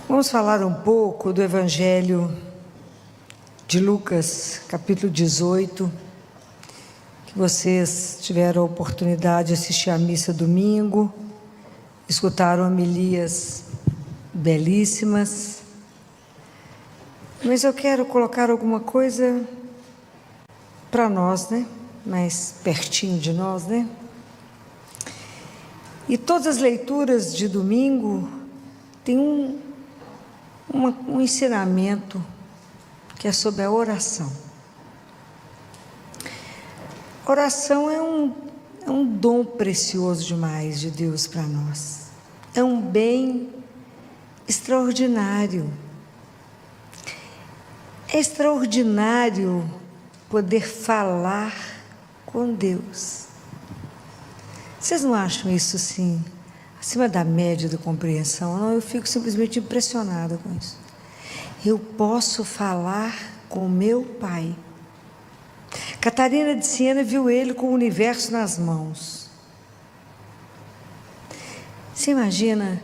Vamos falar um pouco do Evangelho de Lucas, capítulo 18, que vocês tiveram a oportunidade de assistir à missa domingo, escutaram homilias belíssimas, mas eu quero colocar alguma coisa para nós, né? Mais pertinho de nós, né? E todas as leituras de domingo têm um ensinamento que é sobre a oração. Oração é um dom precioso demais de Deus para nós. É um bem extraordinário. É extraordinário poder falar com Deus. Vocês não acham isso assim, acima da média da compreensão? Não, eu fico simplesmente impressionada com isso. Eu posso falar com meu Pai. Catarina de Siena viu ele com o universo nas mãos. Você imagina,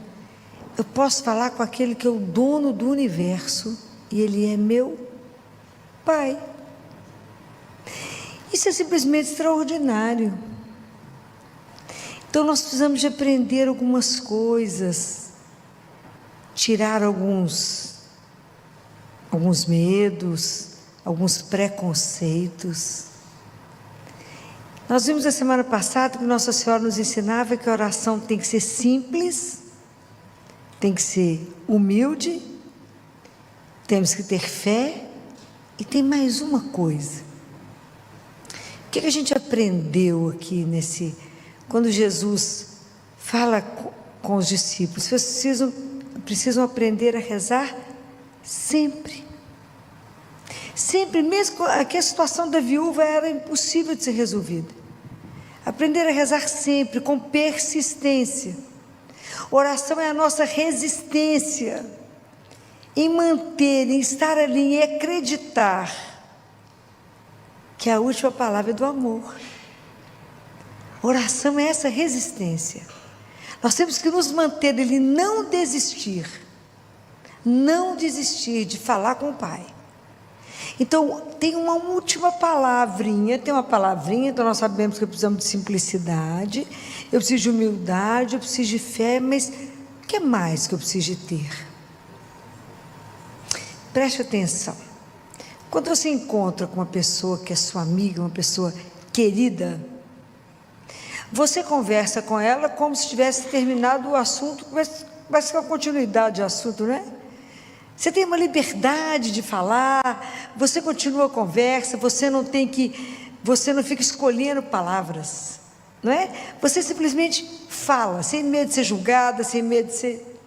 eu posso falar com aquele que é o dono do universo e ele é meu Pai. Isso é simplesmente extraordinário. Então nós precisamos de aprender algumas coisas, tirar alguns medos, alguns preconceitos. Nós vimos a semana passada que Nossa Senhora nos ensinava que a oração tem que ser simples, tem que ser humilde, temos que ter fé e tem mais uma coisa. O que a gente aprendeu aqui quando Jesus fala com os discípulos? Vocês precisam aprender a rezar sempre. Sempre, mesmo que a situação da viúva era impossível de ser resolvida. Aprender a rezar sempre, com persistência. Oração é a nossa resistência em manter, em estar ali, em acreditar que a última palavra é do amor. Oração é essa resistência. Nós temos que nos manter, ele não desistir de falar com o Pai. Então, tem uma última palavrinha, então nós sabemos que precisamos de simplicidade, eu preciso de humildade, eu preciso de fé, mas o que mais que eu preciso de ter? Preste atenção. Quando você encontra com uma pessoa que é sua amiga, uma pessoa querida, você conversa com ela como se tivesse terminado o assunto, vai ser uma continuidade de assunto, não é? Você tem uma liberdade de falar, você continua a conversa, você não fica escolhendo palavras, não é? Você simplesmente fala, sem medo de ser julgada, sem medo de ser...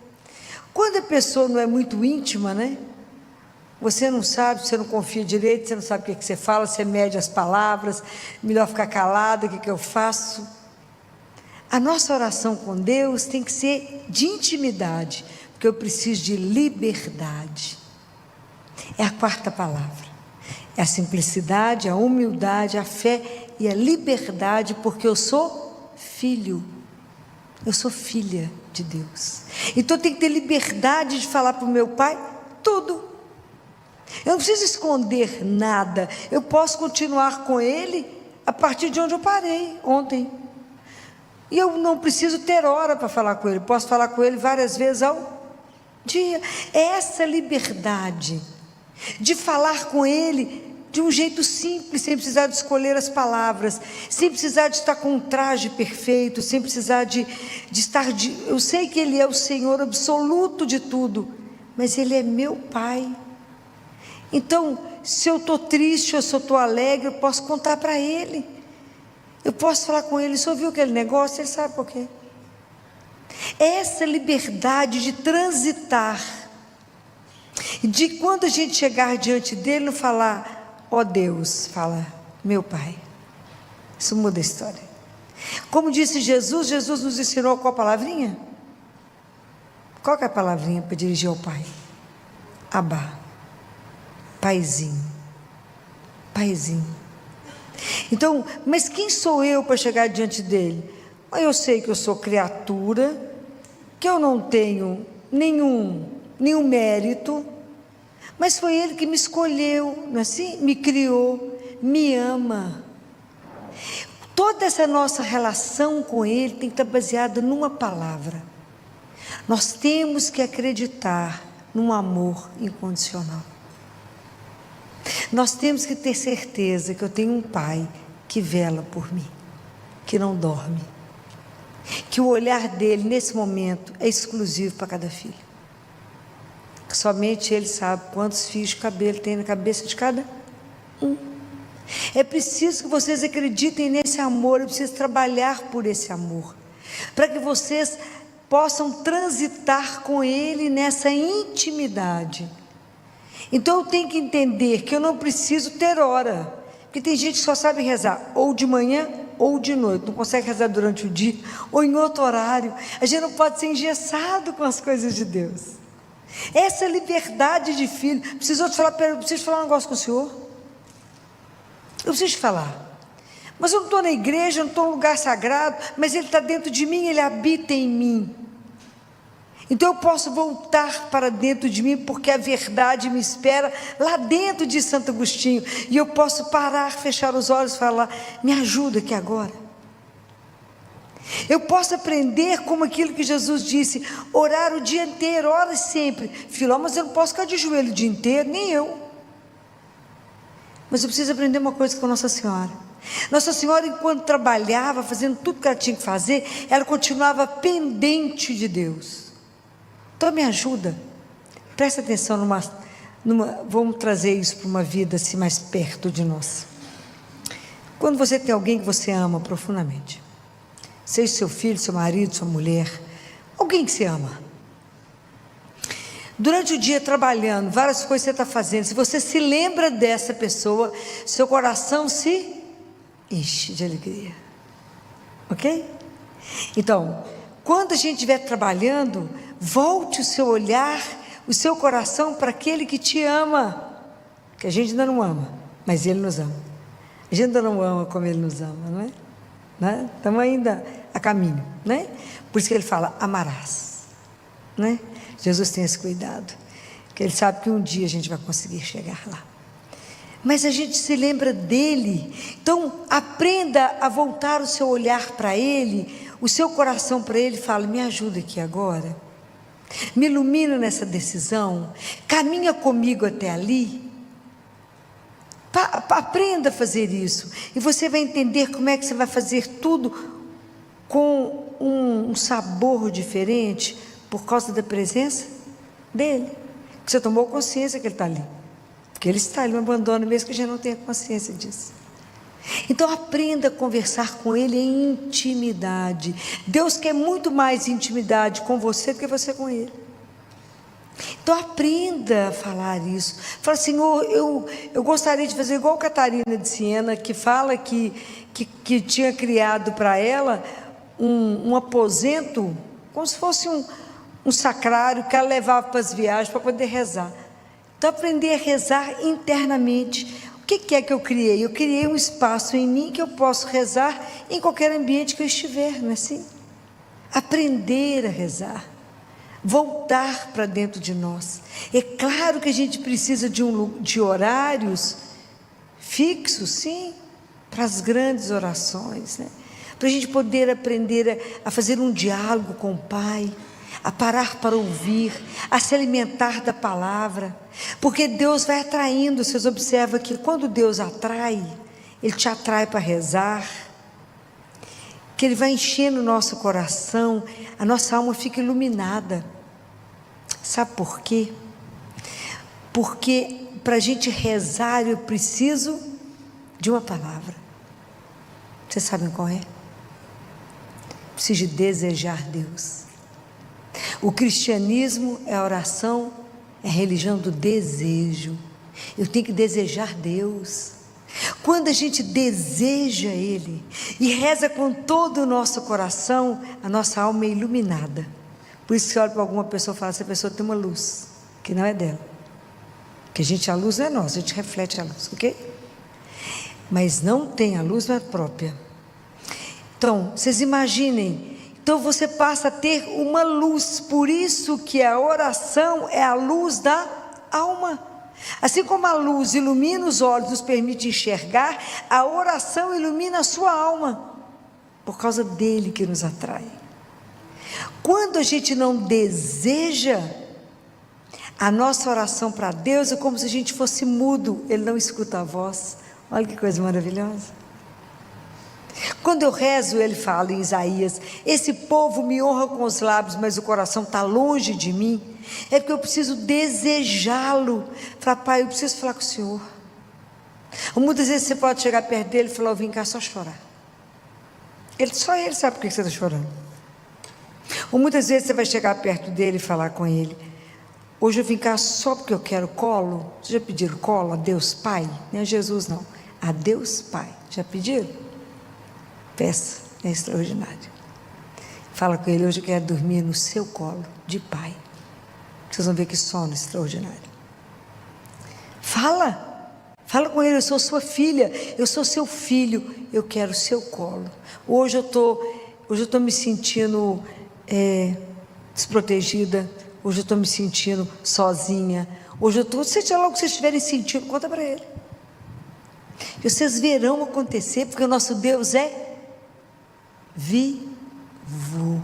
Quando a pessoa não é muito íntima, né? Você não sabe, você não confia direito, você não sabe o que você fala, você mede as palavras, melhor ficar calada, o que eu faço? A nossa oração com Deus tem que ser de intimidade, porque eu preciso de liberdade. É a quarta palavra. É a simplicidade, a humildade, a fé e a liberdade, porque eu sou filho. Eu sou filha de Deus. Então eu tenho que ter liberdade de falar para o meu Pai tudo. Eu não preciso esconder nada. Eu posso continuar com Ele a partir de onde eu parei ontem. E eu não preciso ter hora para falar com Ele. Posso falar com Ele várias vezes ao dia. É essa liberdade de falar com Ele de um jeito simples, sem precisar de escolher as palavras, sem precisar de estar com um traje perfeito, sem precisar de estar... Eu sei que Ele é o Senhor absoluto de tudo, mas Ele é meu Pai. Então, se eu estou triste ou se eu estou alegre, eu posso contar para Ele. Eu posso falar com Ele, se ouviu aquele negócio, Ele sabe por quê. É essa liberdade de transitar, de quando a gente chegar diante dEle, não falar, ó Deus, fala, meu Pai. Isso muda a história. Como disse Jesus nos ensinou qual palavrinha? Qual que é a palavrinha para dirigir ao Pai? Abá. Paizinho. Então, mas quem sou eu para chegar diante dele? Eu sei que eu sou criatura, que eu não tenho nenhum nenhum mérito, mas foi Ele que me escolheu, não é assim? Me criou, me ama. Toda essa nossa relação com Ele tem que estar baseada numa palavra. Nós temos que acreditar num amor incondicional. Nós temos que ter certeza que eu tenho um Pai que vela por mim, que não dorme, que o olhar dele nesse momento é exclusivo para cada filho, que somente Ele sabe quantos fios de cabelo tem na cabeça de cada um. É preciso que vocês acreditem nesse amor, é preciso trabalhar por esse amor, para que vocês possam transitar com Ele nessa intimidade. Então eu tenho que entender que eu não preciso ter hora, porque tem gente que só sabe rezar ou de manhã ou de noite, não consegue rezar durante o dia ou em outro horário. A gente não pode ser engessado com as coisas de Deus. Essa liberdade de filho. Preciso falar um negócio com o senhor? Eu preciso te falar. Mas eu não estou na igreja, eu não estou num lugar sagrado, mas Ele está dentro de mim, Ele habita em mim. Então eu posso voltar para dentro de mim, porque a verdade me espera lá dentro de Santo Agostinho, e eu posso parar, fechar os olhos e falar: me ajuda aqui agora. Eu posso aprender como aquilo que Jesus disse, orar o dia inteiro, ora sempre. Filó, mas eu não posso ficar de joelho o dia inteiro, nem eu. Mas eu preciso aprender uma coisa com Nossa Senhora. Nossa Senhora, enquanto trabalhava, fazendo tudo que ela tinha que fazer, ela continuava pendente de Deus. Então me ajuda, presta atenção vamos trazer isso para uma vida assim mais perto de nós. Quando você tem alguém que você ama profundamente, seja seu filho, seu marido, sua mulher, alguém que você ama, durante o dia trabalhando, várias coisas você está fazendo, se você se lembra dessa pessoa, seu coração se enche de alegria, ok? Então, quando a gente estiver trabalhando, volte o seu olhar, o seu coração para aquele que te ama, que a gente ainda não ama, mas Ele nos ama. A gente ainda não ama como Ele nos ama, não é? Né? Estamos ainda a caminho, né? Por isso que Ele fala, amarás, né? Jesus tem esse cuidado, que Ele sabe que um dia a gente vai conseguir chegar lá. Mas a gente se lembra dEle, então aprenda a voltar o seu olhar para Ele, o seu coração para Ele, fala, me ajuda aqui agora, me ilumina nessa decisão, caminha comigo até ali, aprenda a fazer isso, e você vai entender como é que você vai fazer tudo com um sabor diferente, por causa da presença dEle, que você tomou consciência que Ele está ali, porque Ele está, Ele não abandona, mesmo que a gente não tenha consciência disso. Então aprenda a conversar com Ele em intimidade. Deus quer muito mais intimidade com você do que você com Ele. Então aprenda a falar isso. Fala, Senhor, eu gostaria de fazer igual Catarina de Siena, que fala que tinha criado para ela um aposento, como se fosse um sacrário que ela levava para as viagens para poder rezar. Então aprender a rezar internamente. O que é que eu criei? Eu criei um espaço em mim que eu posso rezar em qualquer ambiente que eu estiver, não é assim? Aprender a rezar, voltar para dentro de nós. É claro que a gente precisa de horários fixos, sim, para as grandes orações, né? Para a gente poder aprender a fazer um diálogo com o Pai, a parar para ouvir, a se alimentar da palavra, porque Deus vai atraindo. Vocês observam que quando Deus atrai, Ele te atrai para rezar, que Ele vai enchendo o nosso coração, a nossa alma fica iluminada. Sabe por quê? Porque para a gente rezar eu preciso de uma palavra. Vocês sabem qual é? Preciso de desejar Deus. O cristianismo é a oração, é a religião do desejo. Eu tenho que desejar Deus. Quando a gente deseja Ele e reza com todo o nosso coração, a nossa alma é iluminada. Por isso que olha para alguma pessoa e fala, essa pessoa tem uma luz, que não é dela. Porque a luz não é nossa, a gente reflete a luz, ok? Mas não tem, a luz não é própria. Então, vocês imaginem, Então você passa a ter uma luz. Por isso que a oração é a luz da alma. Assim como a luz ilumina os olhos, nos permite enxergar, a oração ilumina a sua alma, por causa dele que nos atrai. Quando a gente não deseja, a nossa oração para Deus é como se a gente fosse mudo, ele não escuta a voz. Olha que coisa maravilhosa. Quando eu rezo, ele fala em Isaías: esse povo me honra com os lábios, mas o coração está longe de mim. É porque eu preciso desejá-lo. Falar: pai, eu preciso falar com o Senhor. Ou muitas vezes você pode chegar perto dele e falar: eu vim cá só chorar. Só ele sabe por que você está chorando. Ou muitas vezes você vai chegar perto dele e falar com ele: hoje eu vim cá só porque eu quero colo. Vocês já pediram colo a Deus Pai? Não é Jesus não, a Deus Pai. Já pediram? Peça, é extraordinário. Fala com ele: hoje eu quero dormir no seu colo de pai. Vocês vão ver que sono extraordinário. Fala com ele: eu sou sua filha, eu sou seu filho, eu quero o seu colo. Hoje eu estou me sentindo desprotegida, hoje eu estou me sentindo sozinha, hoje eu estou, seja lá o que vocês estiverem sentindo, conta para ele. E vocês verão acontecer, porque o nosso Deus é vivo,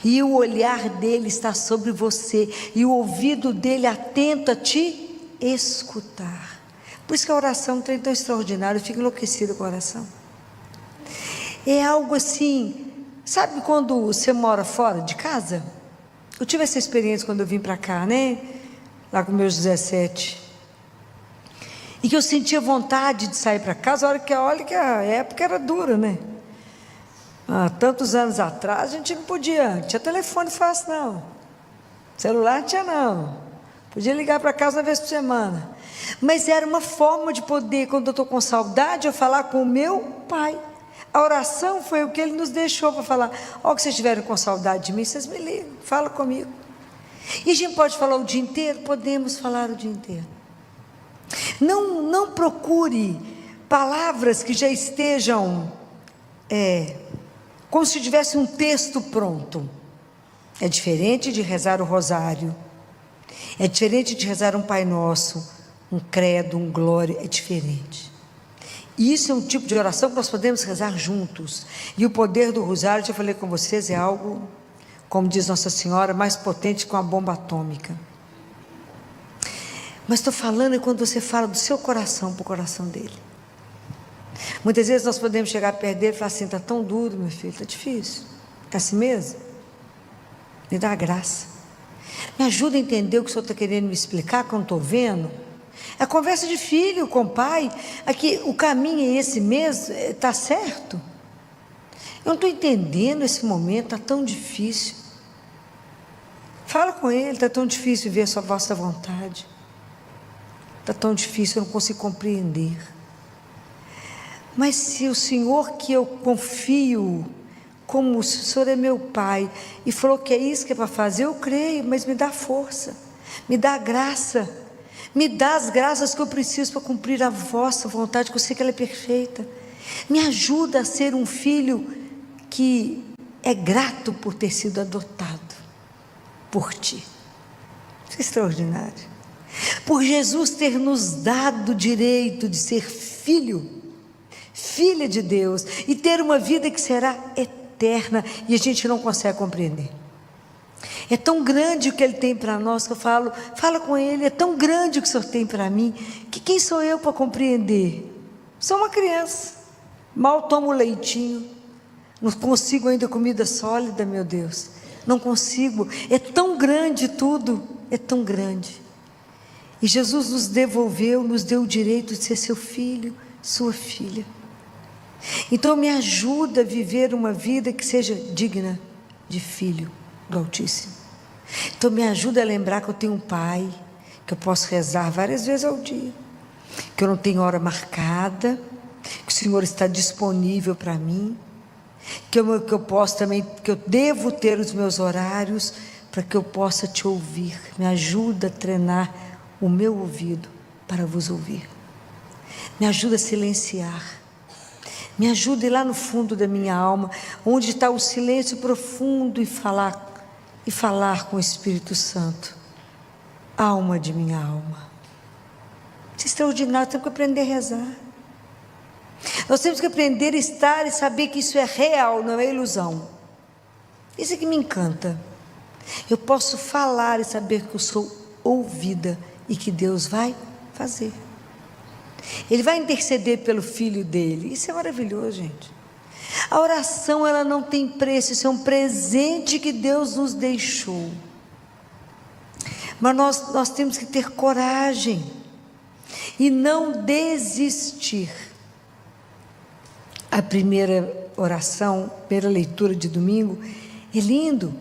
e o olhar dele está sobre você, e o ouvido dele atento a te escutar. Por isso que a oração é tão extraordinária. Eu fico enlouquecida com a oração. É algo assim, sabe quando você mora fora de casa? Eu tive essa experiência quando eu vim para cá, né? Lá com meus 17. E que eu sentia vontade de sair para casa. Olha que a época era dura, né? Há tantos anos atrás a gente não tinha telefone fácil não, celular não tinha não, podia ligar para casa uma vez por semana, mas era uma forma de poder, quando eu estou com saudade, eu falar com o meu pai. A oração foi o que ele nos deixou para falar: ó, que vocês estiverem com saudade de mim, vocês me ligam, fala comigo. E a gente pode falar o dia inteiro? Podemos falar o dia inteiro. Não procure palavras que já estejam como se tivesse um texto pronto. É diferente de rezar o rosário, é diferente de rezar um Pai Nosso, um credo, um glória, é diferente. E isso é um tipo de oração que nós podemos rezar juntos. E o poder do rosário, já falei com vocês, é algo, como diz Nossa Senhora, mais potente que uma bomba atômica. Mas estou falando quando você fala do seu coração para o coração dele. Muitas vezes nós podemos chegar perto dele e falar assim: está tão duro, meu filho, está difícil, é assim mesmo? Me dá a graça, me ajuda a entender o que o senhor está querendo me explicar, que eu não estou vendo. É conversa de filho com pai. Aqui o caminho é esse mesmo, está certo? Eu não estou entendendo esse momento, está tão difícil. Fala com ele: está tão difícil ver a sua vossa vontade, está tão difícil, eu não consigo compreender. Mas se o Senhor, que eu confio, como o Senhor é meu Pai, e falou que é isso que é para fazer, eu creio, mas me dá força, me dá graça, me dá as graças que eu preciso para cumprir a vossa vontade, que eu sei que ela é perfeita. Me ajuda a ser um filho que é grato por ter sido adotado por Ti. Isso é extraordinário. Por Jesus ter nos dado o direito de ser filho, filha de Deus, e ter uma vida que será eterna, e a gente não consegue compreender. É tão grande o que Ele tem para nós, que eu falo, fala com Ele: é tão grande o que o Senhor tem para mim, que quem sou eu para compreender? Sou uma criança, mal tomo leitinho, não consigo ainda comida sólida, meu Deus, não consigo. É tão grande tudo, é tão grande. E Jesus nos devolveu, nos deu o direito de ser seu filho, sua filha. Então me ajuda a viver uma vida que seja digna de filho do Altíssimo. Então me ajuda a lembrar que eu tenho um Pai, que eu posso rezar várias vezes ao dia, que eu não tenho hora marcada, que o Senhor está disponível para mim, que eu posso também, que eu devo ter os meus horários para que eu possa te ouvir. Me ajuda a treinar o meu ouvido para vos ouvir. Me ajuda a silenciar. Me ajude lá no fundo da minha alma, onde está o silêncio profundo, e falar com o Espírito Santo. Alma de minha alma. Isso é extraordinário, temos que aprender a rezar. Nós temos que aprender a estar e saber que isso é real, não é ilusão. Isso é que me encanta. Eu posso falar e saber que eu sou ouvida e que Deus vai fazer. Ele vai interceder pelo filho dele. Isso é maravilhoso, gente. A oração, ela não tem preço. Isso é um presente que Deus nos deixou. Mas nós temos que ter coragem e não desistir. A primeira oração, primeira leitura de domingo, é lindo,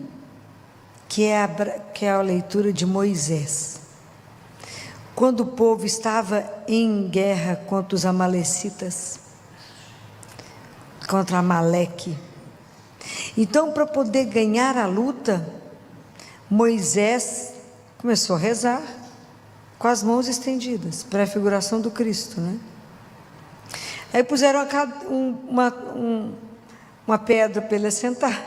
que é a leitura de Moisés. Quando o povo estava em guerra contra os amalecitas, contra Amaleque. Então, para poder ganhar a luta, Moisés começou a rezar com as mãos estendidas, pré-figuração do Cristo, né? Aí puseram uma pedra para ele assentar.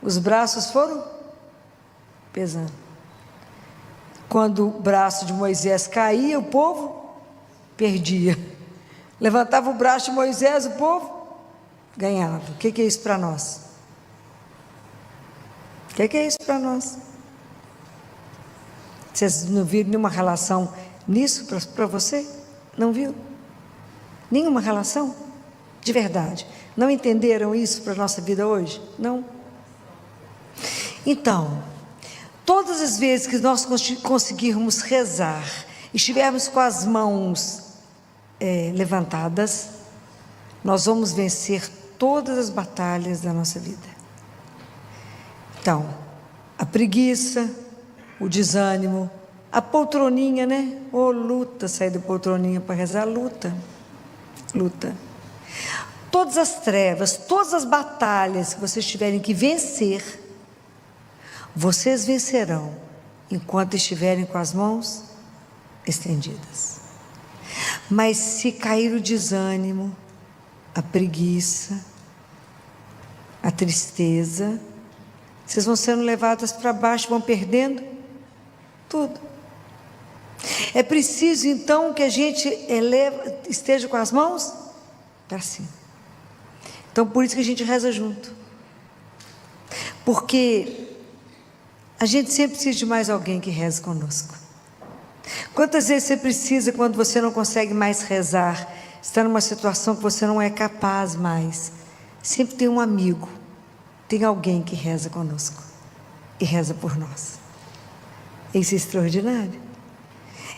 Os braços foram pesando. Quando o braço de Moisés caía, o povo perdia. Levantava o braço de Moisés, o povo ganhava. O que é isso para nós? O que é isso para nós? Vocês não viram nenhuma relação nisso para você? Não viu? Nenhuma relação? De verdade. Não entenderam isso para a nossa vida hoje? Não? Então, todas as vezes que nós conseguirmos rezar, estivermos com as mãos levantadas, nós vamos vencer todas as batalhas da nossa vida. Então, a preguiça, o desânimo, a poltroninha, né? Luta, sair da poltroninha para rezar, luta. Todas as trevas, todas as batalhas que vocês tiverem que vencer, vocês vencerão enquanto estiverem com as mãos estendidas. Mas se cair o desânimo, a preguiça, a tristeza, vocês vão sendo levadas para baixo, vão perdendo tudo. É preciso então que a gente esteja com as mãos para cima. Então por isso que a gente reza junto. Porque a gente sempre precisa de mais alguém que reze conosco. Quantas vezes você precisa, quando você não consegue mais rezar, está numa situação que você não é capaz mais, sempre tem um amigo, tem alguém que reza conosco e reza por nós. Isso é extraordinário.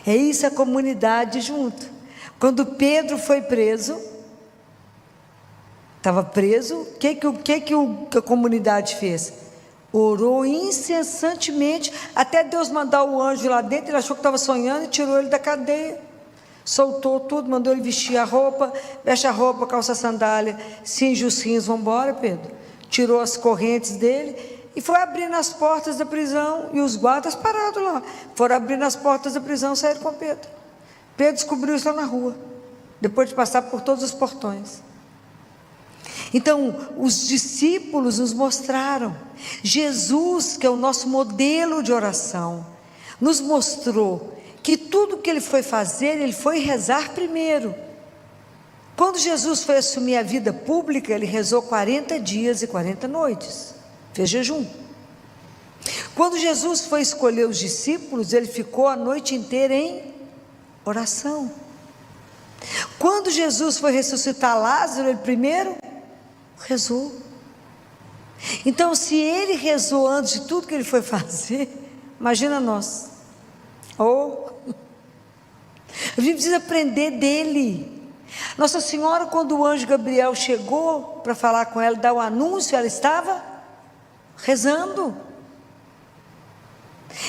É isso, a comunidade junto. Quando Pedro foi preso, estava preso, o que a comunidade fez? Orou incessantemente, até Deus mandar o anjo lá dentro. Ele achou que estava sonhando e tirou ele da cadeia, soltou tudo, mandou ele vestir a roupa, veste a roupa, calça a sandália, cinge os rins, vamos embora, Pedro. Tirou as correntes dele e foi abrindo as portas da prisão, e os guardas parados lá, foram abrindo as portas da prisão, saíram com Pedro. Pedro descobriu isso lá na rua, depois de passar por todos os portões. Então, os discípulos nos mostraram, Jesus, que é o nosso modelo de oração, nos mostrou que tudo que ele foi fazer, ele foi rezar primeiro. Quando Jesus foi assumir a vida pública, ele rezou 40 dias e 40 noites, fez jejum. Quando Jesus foi escolher os discípulos, ele ficou a noite inteira em oração. Quando Jesus foi ressuscitar Lázaro, ele primeiro rezou. Então, se ele rezou antes de tudo que ele foi fazer, imagina nós. A gente precisa aprender dele. Nossa Senhora, quando o anjo Gabriel chegou para falar com ela, dar o anúncio, ela estava rezando.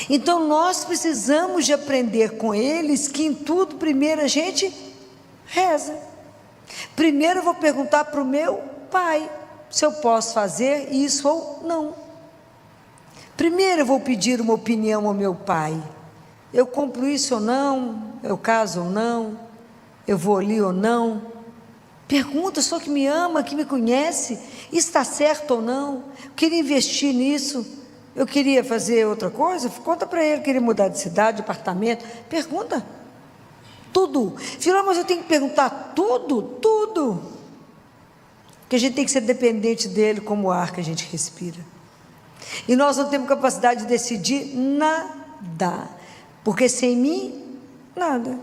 Então nós precisamos de aprender com eles que em tudo primeiro a gente reza. Primeiro eu vou perguntar para o meu pai se eu posso fazer isso ou não. Primeiro eu vou pedir uma opinião ao meu pai. Eu compro isso ou não? Eu caso ou não? Eu vou ali ou não? Pergunta, só que me ama, que me conhece, está certo ou não? Eu queria investir nisso, eu queria fazer outra coisa? Conta para ele, queria mudar de cidade, de apartamento. Pergunta, tudo. Filho, mas eu tenho que perguntar tudo, tudo. Porque a gente tem que ser dependente dele como o ar que a gente respira. E nós não temos capacidade de decidir nada, porque sem mim, nada.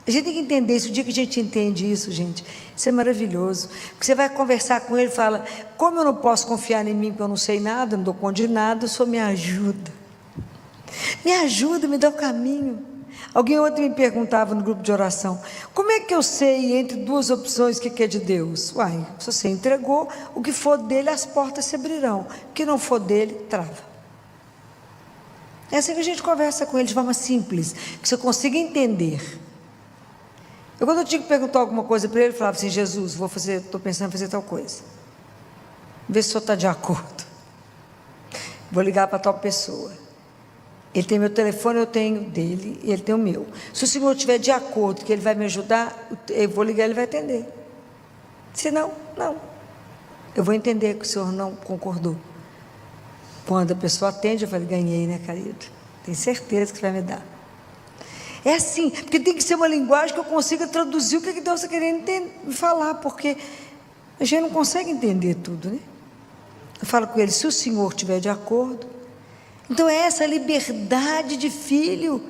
A gente tem que entender isso. O dia que a gente entende isso, gente, isso é maravilhoso. Porque você vai conversar com ele e fala: como eu não posso confiar em mim, porque eu não sei nada, não dou conta de nada, o Senhor me ajuda. Me ajuda, me dá o caminho. Alguém ontem me perguntava no grupo de oração: como é que eu sei entre duas opções o que é de Deus? Uai, se você entregou, o que for dele, as portas se abrirão. O que não for dele, trava. É assim que a gente conversa com ele de forma simples, que você consiga entender. Quando eu tinha que perguntar alguma coisa para ele, eu falava assim: Jesus, estou pensando em fazer tal coisa. Vê se o senhor está de acordo. Vou ligar para tal pessoa. Ele tem meu telefone, eu tenho dele, e ele tem o meu. Se o senhor estiver de acordo que ele vai me ajudar, eu vou ligar, ele vai atender. Se não, não. Eu vou entender que o senhor não concordou. Quando a pessoa atende, eu falo: ganhei, né, querido? Tenho certeza que vai me dar. É assim, porque tem que ser uma linguagem que eu consiga traduzir o que Deus está querendo falar, porque a gente não consegue entender tudo, né? Eu falo com ele: se o senhor estiver de acordo. Então é essa liberdade de filho.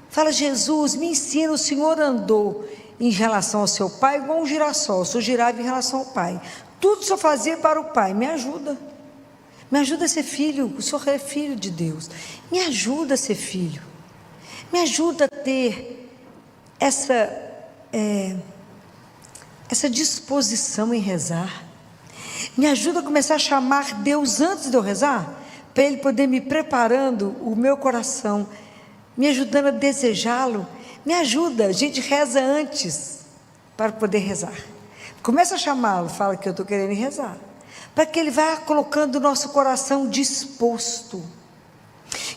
Fala: Jesus, me ensina. O senhor andou em relação ao seu pai igual um girassol, o senhor girava em relação ao pai, tudo o senhor fazia para o pai. Me ajuda a ser filho. O senhor é filho de Deus, me ajuda a ser filho. Me ajuda a ter essa disposição em rezar. Me ajuda a começar a chamar Deus antes de eu rezar, para Ele poder me preparando o meu coração, me ajudando a desejá-lo. Me ajuda, a gente reza antes para poder rezar. Começa a chamá-lo, fala que eu estou querendo rezar, para que Ele vá colocando o nosso coração disposto.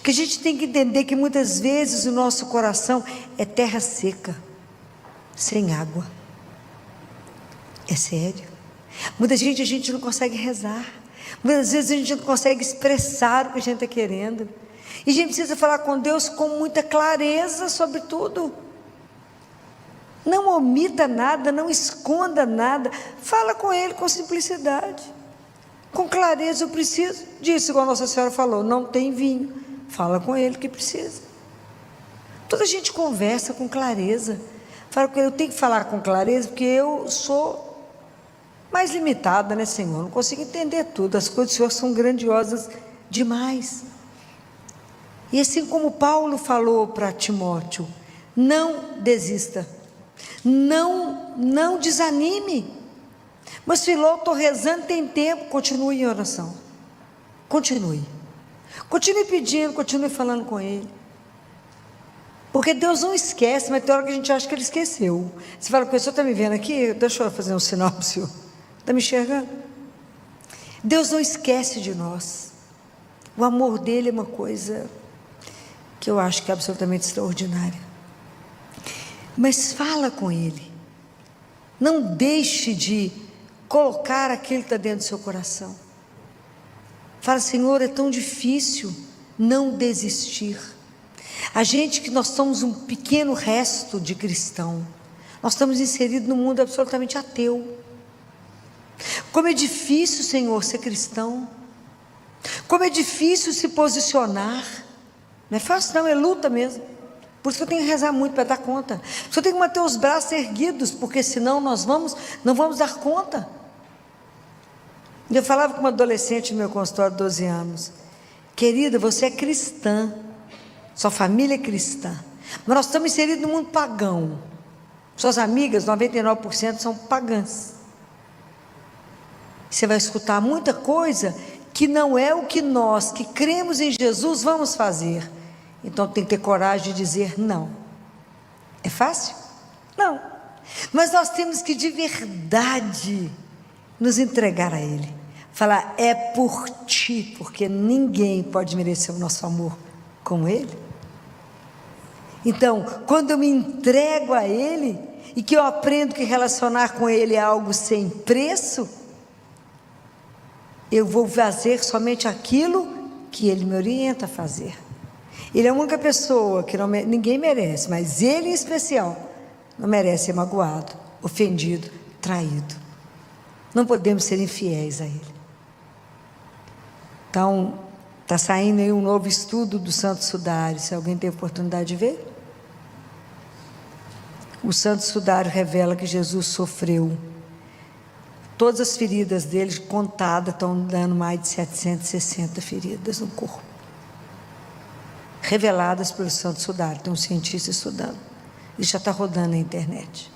Que a gente tem que entender que muitas vezes o nosso coração é terra seca, sem água. É sério. Muita gente, a gente não consegue rezar. Muitas vezes a gente não consegue expressar o que a gente está querendo. E a gente precisa falar com Deus com muita clareza sobre tudo. Não omita nada, não esconda nada. Fala com Ele com simplicidade, com clareza. Eu preciso disso, igual a Nossa Senhora falou: não tem vinho. Fala com Ele que precisa. Toda a gente conversa com clareza. Fala com Ele: eu tenho que falar com clareza, porque eu sou mais limitada, né, Senhor? Não consigo entender tudo. As coisas do Senhor são grandiosas demais. E assim como Paulo falou para Timóteo: não desista, não desanime. Mas Filó, estou rezando, tem tempo. Continue em oração. Continue pedindo, continue falando com Ele. Porque Deus não esquece, mas tem hora que a gente acha que Ele esqueceu. Você fala: o senhor está me vendo aqui? Deixa eu fazer um sinal para o senhor. Está me enxergando? Deus não esquece de nós. O amor dele é uma coisa que eu acho que é absolutamente extraordinária. Mas fala com Ele. Não deixe de colocar aquilo que está dentro do seu coração. Fala: Senhor, é tão difícil não desistir. A gente, que nós somos um pequeno resto de cristão, nós estamos inseridos num mundo absolutamente ateu. Como é difícil, Senhor, ser cristão. Como é difícil se posicionar. Não é fácil não, é luta mesmo. Por isso que eu tenho que rezar muito para dar conta. Por isso eu tenho que manter os braços erguidos, porque senão nós não vamos dar conta. Eu falava com uma adolescente no meu consultório de 12 anos: querida, você é cristã, sua família é cristã, mas nós estamos inseridos no mundo pagão. Suas amigas, 99% são pagãs. Você vai escutar muita coisa que não é o que nós, que cremos em Jesus, vamos fazer. Então tem que ter coragem de dizer não. É fácil? Não. Mas nós temos que de verdade nos entregar a Ele. Falar: é por Ti, porque ninguém pode merecer o nosso amor como Ele. Então, quando eu me entrego a Ele, e que eu aprendo que relacionar com Ele é algo sem preço, eu vou fazer somente aquilo que Ele me orienta a fazer. Ele é a única pessoa que ninguém merece, mas Ele em especial não merece ser magoado, ofendido, traído. Não podemos ser infiéis a Ele. Então, está saindo aí um novo estudo do Santo Sudário, se alguém tem oportunidade de ver. O Santo Sudário revela que Jesus sofreu. Todas as feridas dele contadas estão dando mais de 760 feridas no corpo. Reveladas pelo Santo Sudário. Tem um cientista estudando. Ele já está rodando na internet.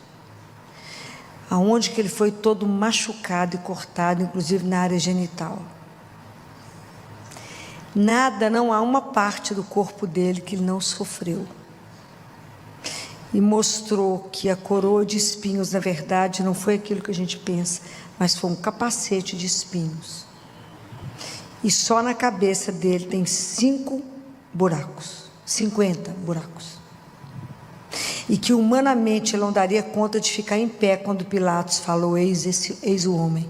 Aonde que ele foi todo machucado e cortado, inclusive na área genital. Nada, não há uma parte do corpo dele que ele não sofreu. E mostrou que a coroa de espinhos, na verdade, não foi aquilo que a gente pensa, mas foi um capacete de espinhos. E só na cabeça dele tem 5 buracos, 50 buracos. E que humanamente ele não daria conta de ficar em pé quando Pilatos falou, eis o homem.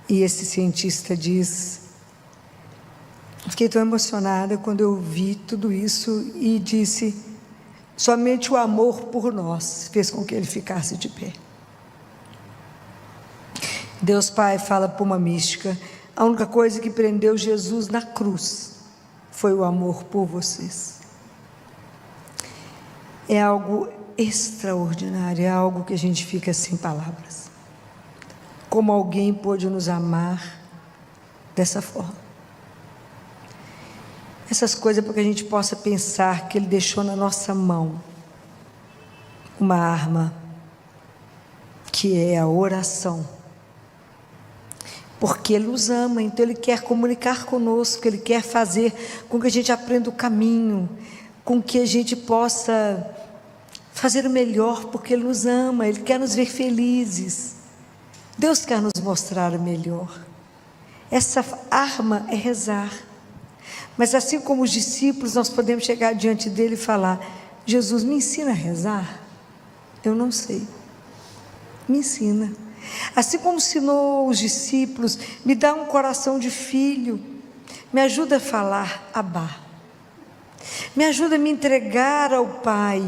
E esse cientista diz, fiquei tão emocionada quando eu vi tudo isso e disse, somente o amor por nós fez com que ele ficasse de pé. Deus Pai fala por uma mística, a única coisa que prendeu Jesus na cruz foi o amor por vocês. É algo extraordinário, é algo que a gente fica sem palavras. Como alguém pôde nos amar dessa forma. Essas coisas para que a gente possa pensar que Ele deixou na nossa mão uma arma, que é a oração. Porque Ele nos ama, então Ele quer comunicar conosco, Ele quer fazer com que a gente aprenda o caminho, com que a gente possa fazer o melhor, porque Ele nos ama, Ele quer nos ver felizes. Deus quer nos mostrar o melhor. Essa arma é rezar. Mas assim como os discípulos, nós podemos chegar diante dele e falar, Jesus, me ensina a rezar? Eu não sei. Me ensina. Assim como ensinou os discípulos, me dá um coração de filho, me ajuda a falar Abá. Me ajuda a me entregar ao Pai.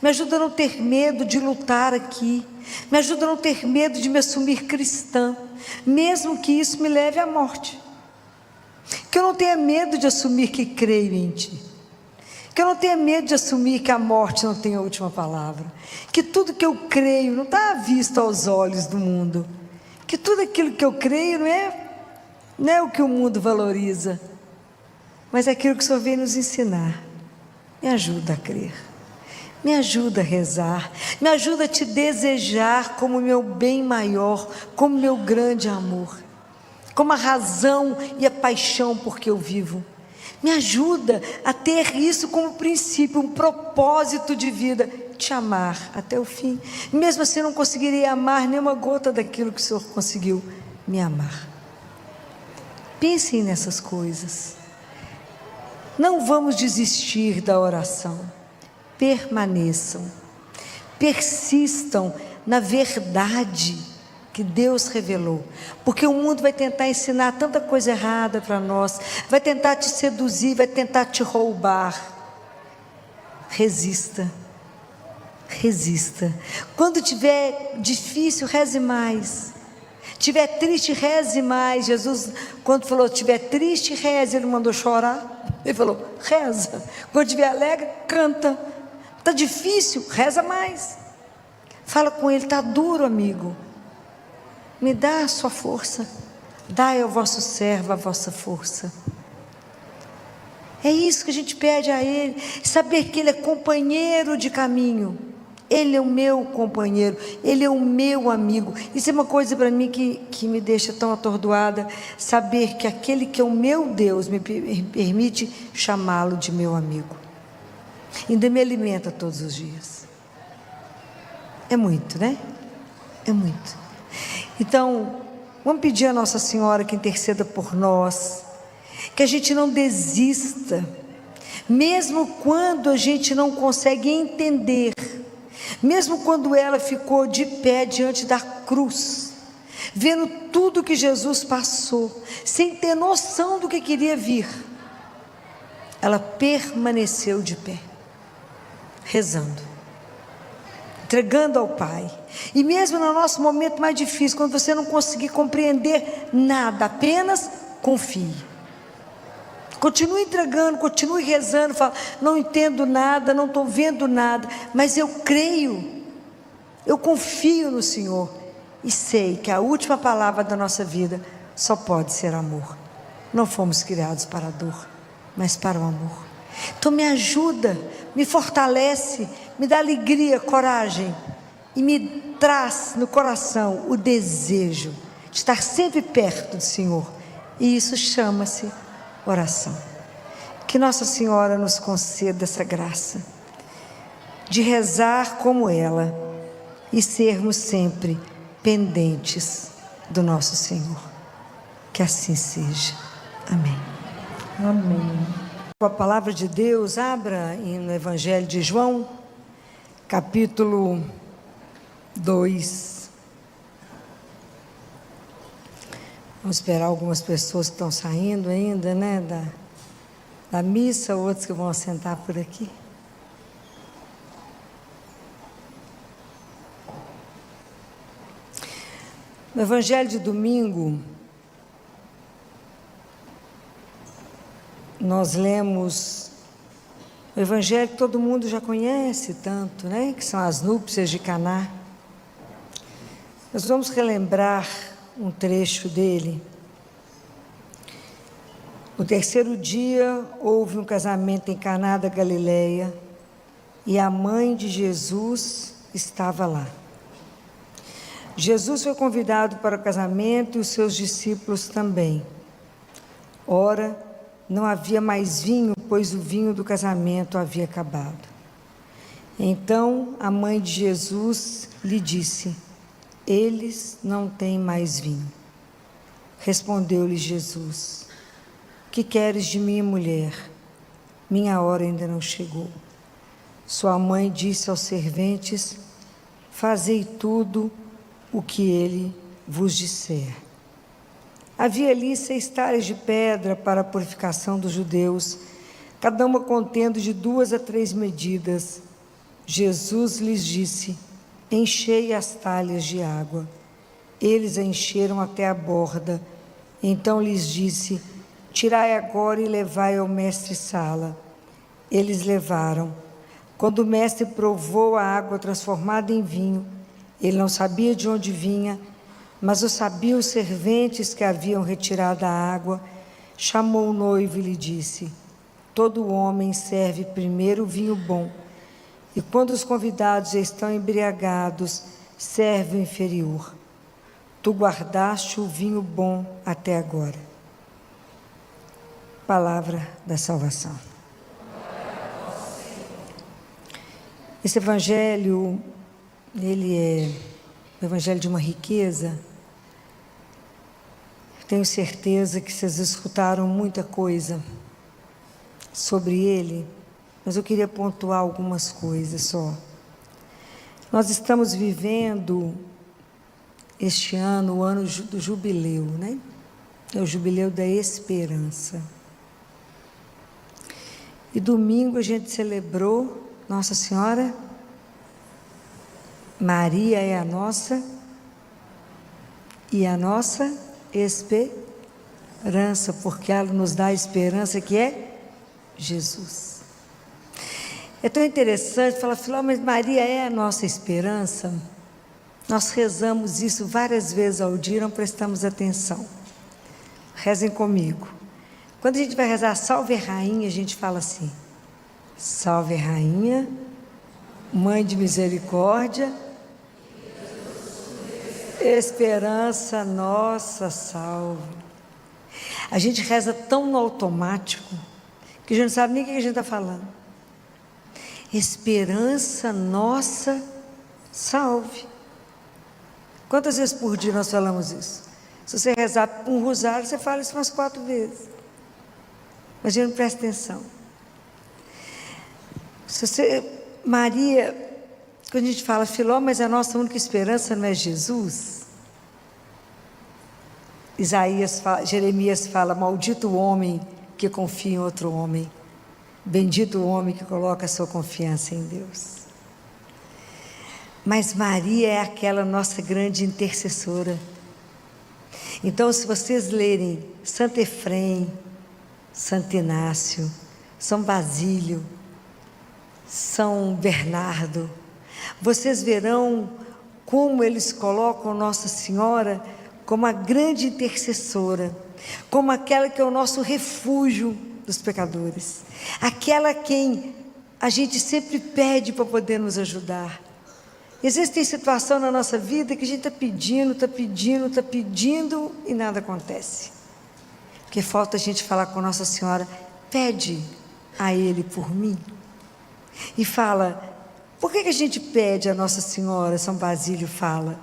Me ajuda a não ter medo de lutar aqui. Me ajuda a não ter medo de me assumir cristã, mesmo que isso me leve à morte. Que eu não tenha medo de assumir que creio em Ti. Que eu não tenha medo de assumir que a morte não tem a última palavra. Que tudo que eu creio não está à vista aos olhos do mundo. Que tudo aquilo que eu creio não é o que o mundo valoriza, mas é aquilo que o Senhor veio nos ensinar. Me ajuda a crer. Me ajuda a rezar. Me ajuda a Te desejar como meu bem maior, como meu grande amor. Como a razão e a paixão por que eu vivo. Me ajuda a ter isso como princípio, um propósito de vida, Te amar até o fim. Mesmo assim eu não conseguiria amar nenhuma gota daquilo que o Senhor conseguiu me amar. Pensem nessas coisas. Não vamos desistir da oração. Permaneçam. Persistam na verdade que Deus revelou, porque o mundo vai tentar ensinar tanta coisa errada para nós, vai tentar te seduzir, vai tentar te roubar. Resista, resista. Quando tiver difícil, reze mais. Tiver triste, reze mais. Jesus, quando falou tiver triste, reze, Ele mandou chorar. Ele falou, reza. Quando tiver alegre, canta. Está difícil, reza mais. Fala com Ele, está duro, amigo. Me dá a sua força, dai ao vosso servo a vossa força. É isso que a gente pede a Ele, saber que Ele é companheiro de caminho. Ele é o meu companheiro, Ele é o meu amigo. Isso é uma coisa para mim que me deixa tão atordoada, saber que aquele que é o meu Deus me permite chamá-lo de meu amigo. Ainda me alimenta todos os dias. É muito, né? É muito. Então, vamos pedir a Nossa Senhora que interceda por nós, que a gente não desista, mesmo quando a gente não consegue entender, Mesmo quando ela ficou de pé diante da cruz, vendo tudo que Jesus passou, sem ter noção do que queria vir, ela permaneceu de pé, rezando, entregando ao Pai. E mesmo no nosso momento mais difícil, quando você não conseguir compreender nada, apenas confie. Continue entregando, continue rezando, fala, não entendo nada, não estou vendo nada, mas eu creio, eu confio no Senhor e sei que a última palavra da nossa vida só pode ser amor. Não fomos criados para a dor, mas para o amor. Então me ajuda, me fortalece, me dá alegria, coragem e me traz no coração o desejo de estar sempre perto do Senhor, e isso chama-se oração. Que Nossa Senhora nos conceda essa graça de rezar como ela e sermos sempre pendentes do nosso Senhor. Que assim seja. Amém. Amém. Com a palavra de Deus, abra no Evangelho de João, capítulo 2. Vamos esperar algumas pessoas que estão saindo ainda, né, da missa, outros que vão assentar por aqui. No Evangelho de domingo, nós lemos o Evangelho que todo mundo já conhece tanto, né, que são as núpcias de Caná. Nós vamos relembrar um trecho dele. No terceiro dia, houve um casamento em Caná da Galileia, e a mãe de Jesus estava lá. Jesus foi convidado para o casamento e os seus discípulos também. Ora, não havia mais vinho, pois o vinho do casamento havia acabado. Então a mãe de Jesus lhe disse: eles não têm mais vinho. Respondeu-lhe Jesus: que queres de mim, mulher? Minha hora ainda não chegou. Sua mãe disse aos serventes: fazei tudo o que ele vos disser. Havia ali 6 talhas de pedra para a purificação dos judeus, cada uma contendo de 2 a 3 medidas. Jesus lhes disse: enchei as talhas de água. Eles a encheram até a borda. Então lhes disse: tirai agora e levai ao mestre-sala. Eles levaram. Quando o mestre provou a água transformada em vinho, ele não sabia de onde vinha, mas o sabiam os serventes que haviam retirado a água. Chamou o noivo e lhe disse: todo homem serve primeiro o vinho bom, e quando os convidados já estão embriagados, serve o inferior. Tu guardaste o vinho bom até agora. Palavra da salvação. Esse evangelho, ele é o evangelho de uma riqueza. Tenho certeza que vocês escutaram muita coisa sobre ele, mas eu queria pontuar algumas coisas só. Nós estamos vivendo este ano, o ano do jubileu, né? É o jubileu da esperança. E domingo a gente celebrou Nossa Senhora. Maria é a nossa e a nossa esperança, porque ela nos dá a esperança que é Jesus. É tão interessante falar, mas Maria é a nossa esperança. Nós rezamos isso várias vezes ao dia, não prestamos atenção. Rezem comigo. Quando a gente vai rezar Salve Rainha, a gente fala assim: Salve Rainha, Mãe de Misericórdia, esperança nossa, salve. A gente reza tão no automático que a gente não sabe nem o que a gente está falando. Esperança nossa, salve. Quantas vezes por dia nós falamos isso? Se você rezar um rosário, você fala isso umas 4 vezes. Mas a gente não presta atenção. Maria, Quando a gente fala, Filó, mas a nossa única esperança não é Jesus? Jeremias fala, maldito o homem que confia em outro homem. Bendito o homem que coloca a sua confiança em Deus. Mas Maria é aquela nossa grande intercessora. Então, se vocês lerem Santo Efrem, Santo Inácio, São Basílio, São Bernardo, vocês verão como eles colocam Nossa Senhora como a grande intercessora, como aquela que é o nosso refúgio dos pecadores, aquela a quem a gente sempre pede para poder nos ajudar. E às vezes tem situação na nossa vida que a gente está pedindo e nada acontece. Porque falta a gente falar com Nossa Senhora, pede a Ele por mim. E fala, por que a gente pede a Nossa Senhora? São Basílio fala.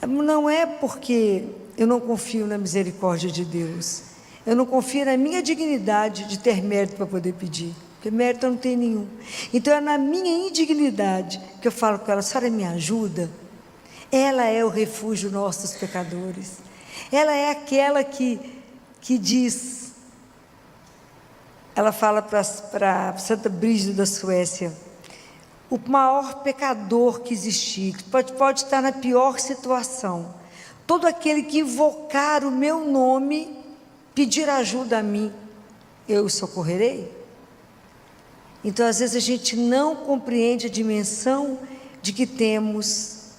Não é porque eu não confio na misericórdia de Deus. Eu não confio na minha dignidade de ter mérito para poder pedir. Porque mérito eu não tenho nenhum. Então é na minha indignidade que eu falo com ela, senhora me ajuda. Ela é o refúgio nosso dos pecadores. Ela é aquela que diz, ela fala para Santa Brígida da Suécia, o maior pecador que existir, pode estar na pior situação, todo aquele que invocar o meu nome, pedir ajuda a mim, eu o socorrerei. Então, às vezes a gente não compreende a dimensão de que temos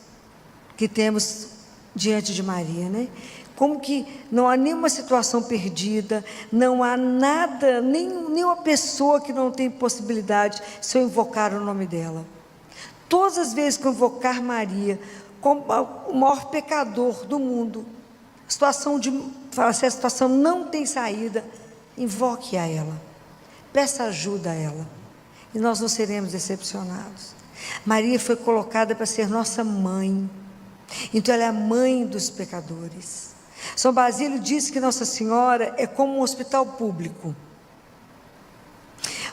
diante de Maria, né? Como que não há nenhuma situação perdida, não há nada, nenhuma pessoa que não tem possibilidade se eu invocar o nome dela. Todas as vezes que eu invocar Maria, como o maior pecador do mundo, se a situação não tem saída, invoque a ela, peça ajuda a ela. E nós não seremos decepcionados. Maria foi colocada para ser nossa mãe. Então ela é a mãe dos pecadores. São Basílio diz que Nossa Senhora é como um hospital público.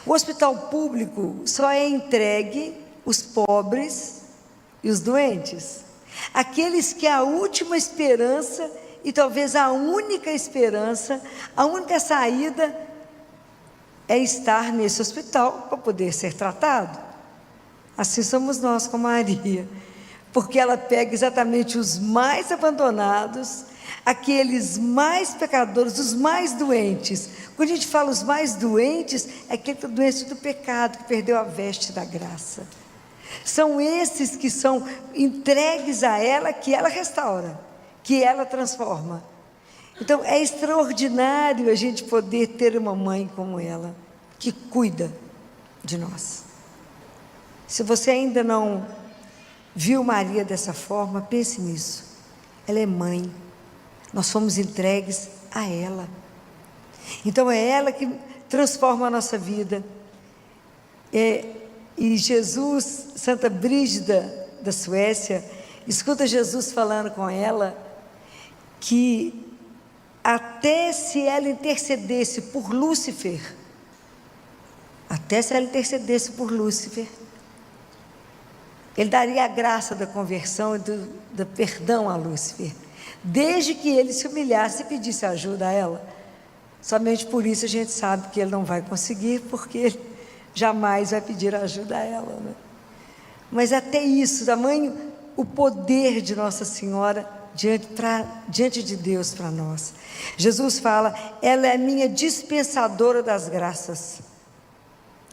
O hospital público só é entregue os pobres e os doentes. Aqueles que a última esperança e talvez a única esperança, a única saída é estar nesse hospital para poder ser tratado. Assim somos nós com Maria, porque ela pega exatamente os mais abandonados, aqueles mais pecadores, os mais doentes. Quando a gente fala os mais doentes, é aquele que está doente do pecado, que perdeu a veste da graça. São esses que são entregues a ela, que ela restaura, que ela transforma. Então é extraordinário a gente poder ter uma mãe como ela, que cuida de nós. Se você ainda não viu Maria dessa forma, pense nisso. Ela é mãe, nós somos entregues a ela. Então é ela que transforma a nossa vida. E Jesus, Santa Brígida da Suécia, escuta Jesus falando com ela, que até se ela intercedesse por Lúcifer, ele daria a graça da conversão e do perdão a Lúcifer, desde que ele se humilhasse e pedisse ajuda a ela. Somente por isso a gente sabe que ele não vai conseguir, porque ele jamais vai pedir ajuda a ela, né? Mas até isso, tamanho o poder de Nossa Senhora diante de Deus para nós. Jesus fala, ela é a minha dispensadora das graças.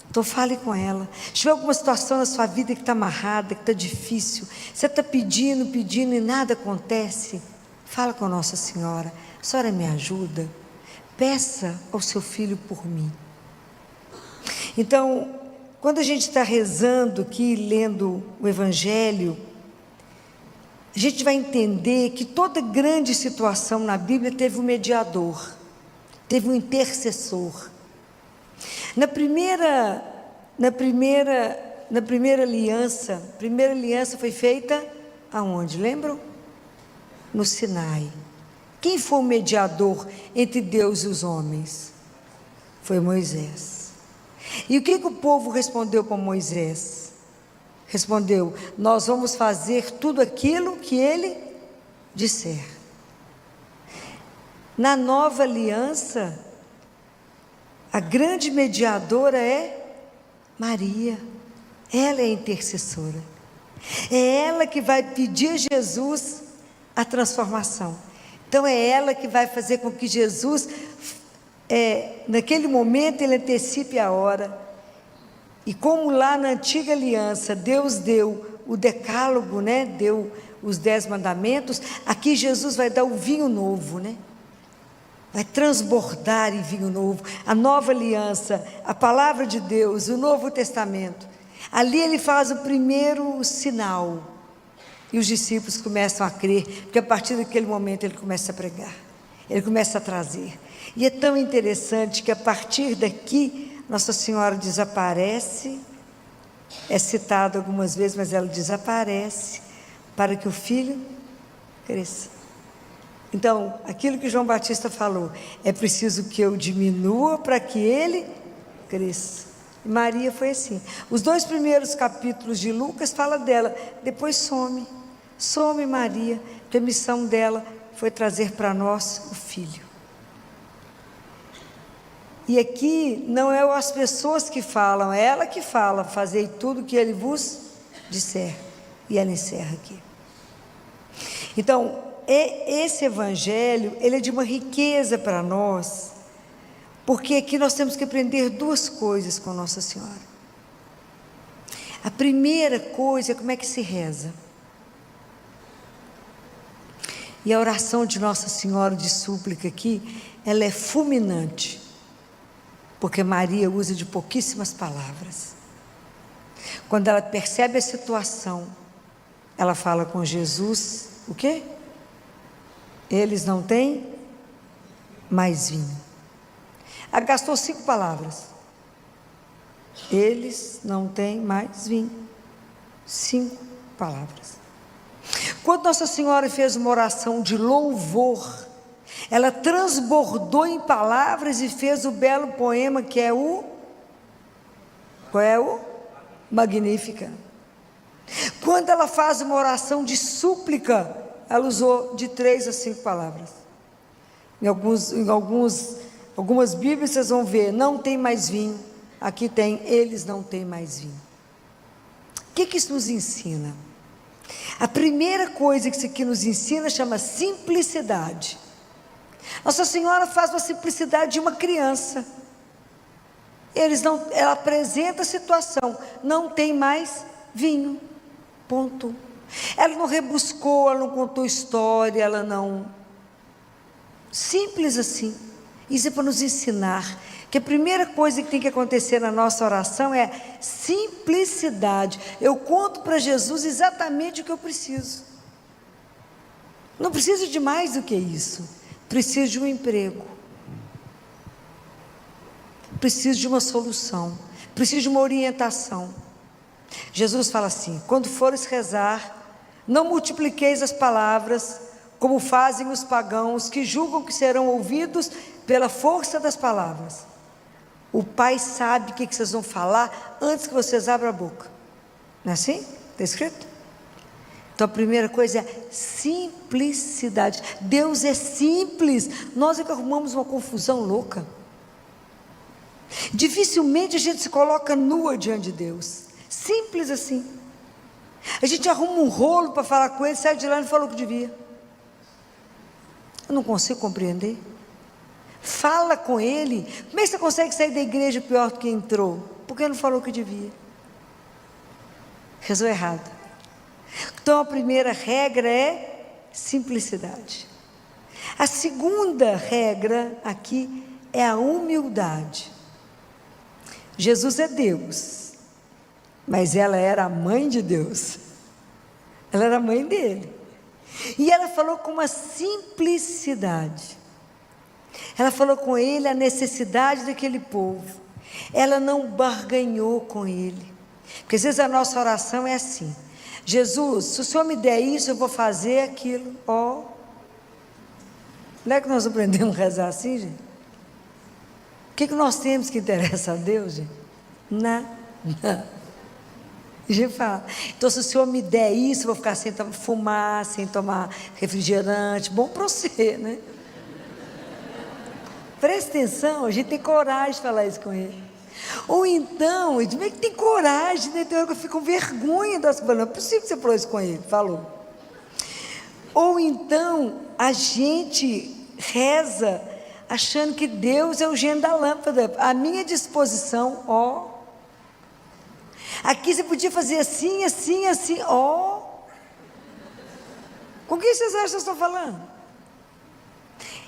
Então fale com ela. Se tiver alguma situação na sua vida que está amarrada, que está difícil, você está pedindo e nada acontece, fala com Nossa Senhora, a senhora me ajuda, peça ao seu filho por mim. Então, quando a gente está rezando aqui, lendo o Evangelho, a gente vai entender que toda grande situação na Bíblia teve um mediador, teve um intercessor. Na primeira aliança foi feita aonde? Lembram? No Sinai. Quem foi o mediador entre Deus e os homens? Foi Moisés. E o que o povo respondeu para Moisés? Respondeu: nós vamos fazer tudo aquilo que ele disser. Na nova aliança, a grande mediadora é Maria. Ela é a intercessora. É ela que vai pedir a Jesus a transformação. Então é ela que vai fazer com que Jesus, naquele momento, ele antecipe a hora. E como lá na antiga aliança, Deus deu o decálogo, né? Deu os 10 mandamentos, aqui Jesus vai dar o vinho novo, né? Vai transbordar em vinho novo, a nova aliança, a palavra de Deus, o Novo Testamento. Ali ele faz o primeiro sinal, e os discípulos começam a crer, porque a partir daquele momento ele começa a pregar, ele começa a trazer. E é tão interessante que a partir daqui, Nossa Senhora desaparece, é citada algumas vezes, mas ela desaparece, para que o Filho cresça. Então, aquilo que João Batista falou, é preciso que eu diminua para que ele cresça. Maria foi assim. Os 2 primeiros capítulos de Lucas fala dela, depois some Maria, porque a missão dela foi trazer para nós o Filho. E aqui não é as pessoas que falam, é ela que fala: fazei tudo o que ele vos disser. E ela encerra aqui. Então, esse evangelho, ele é de uma riqueza para nós, porque aqui nós temos que aprender 2 coisas com Nossa Senhora. A primeira coisa é como é que se reza. E a oração de Nossa Senhora de súplica aqui, ela é fulminante, porque Maria usa de pouquíssimas palavras. Quando ela percebe a situação, ela fala com Jesus, o quê? Eles não têm mais vinho. Ela gastou 5 palavras. Eles não têm mais vinho. 5 palavras. Quando Nossa Senhora fez uma oração de louvor, ela transbordou em palavras e fez o belo poema que é qual é o? Magnífica. Quando ela faz uma oração de súplica, ela usou de 3 a 5 palavras. Em algumas Bíblias vocês vão ver, não tem mais vinho. Aqui tem, eles não têm mais vinho. O que isso nos ensina? A primeira coisa que isso aqui nos ensina chama simplicidade. Nossa Senhora faz uma simplicidade de uma criança. Ela apresenta a situação, não tem mais vinho, ponto. Ela não rebuscou, ela não contou história, ela não... Simples assim. Isso é para nos ensinar que a primeira coisa que tem que acontecer na nossa oração é simplicidade. Eu conto para Jesus exatamente o que eu preciso. Não preciso de mais do que isso. Preciso de um emprego. Preciso de uma solução. Preciso de uma orientação. Jesus fala assim: quando fores rezar, não multipliqueis as palavras, como fazem os pagãos, que julgam que serão ouvidos pela força das palavras. O Pai sabe o que vocês vão falar antes que vocês abram a boca. Não é assim? Está escrito? Então a primeira coisa é simplicidade. Deus é simples. Nós é que arrumamos uma confusão louca. Dificilmente a gente se coloca nua diante de Deus. Simples assim. A gente arruma um rolo para falar com ele, sai de lá e não falou o que devia. Eu não consigo compreender. Fala com ele. Como é que você consegue sair da igreja pior do que entrou? Porque não falou o que devia. Rezou errado. Então a primeira regra é simplicidade. A segunda regra aqui é a humildade. Jesus é Deus, mas ela era a mãe de Deus. Ela era a mãe dele. E ela falou com uma simplicidade. Ela falou com ele a necessidade daquele povo. Ela não barganhou com ele. Porque às vezes a nossa oração é assim: Jesus, se o Senhor me der isso, eu vou fazer aquilo. Não é que nós aprendemos a rezar assim, gente? O que nós temos que interessa a Deus, gente? Nada. A gente fala, então se o Senhor me der isso, eu vou ficar sem fumar, sem tomar refrigerante, bom para você, né? Presta atenção, a gente tem coragem de falar isso com ele. Ou então, como é que tem coragem, né? Tem hora que eu fico com vergonha das coisas. Não é possível que você falou isso com ele, falou. Ou então, a gente reza achando que Deus é o gênio da lâmpada, à minha disposição, ó. Aqui você podia fazer assim, assim, assim, ó. Com quem vocês acham que eu estou falando?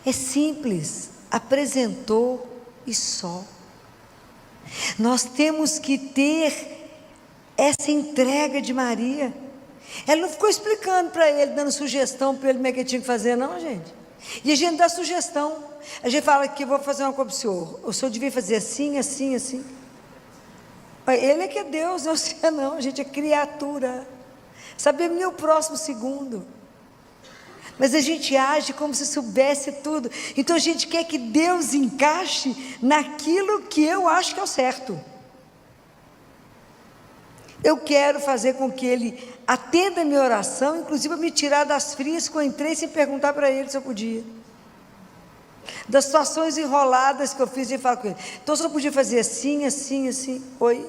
É simples, apresentou e só. Nós temos que ter essa entrega de Maria. Ela não ficou explicando para ele, dando sugestão para ele como é que ele tinha que fazer, não, gente. E a gente dá sugestão. A gente fala que eu vou fazer uma coisa para o senhor devia fazer assim, assim, assim. Ele é que é Deus, não sei não, a gente é criatura. Sabemos nem o próximo segundo. Mas a gente age como se soubesse tudo. Então a gente quer que Deus encaixe naquilo que eu acho que é o certo. Eu quero fazer com que Ele atenda a minha oração, inclusive a me tirar das frias que eu entrei sem perguntar para Ele se eu podia. Das situações enroladas que eu fiz, ele fala com Ele. Então você não podia fazer assim, assim, assim. Oi?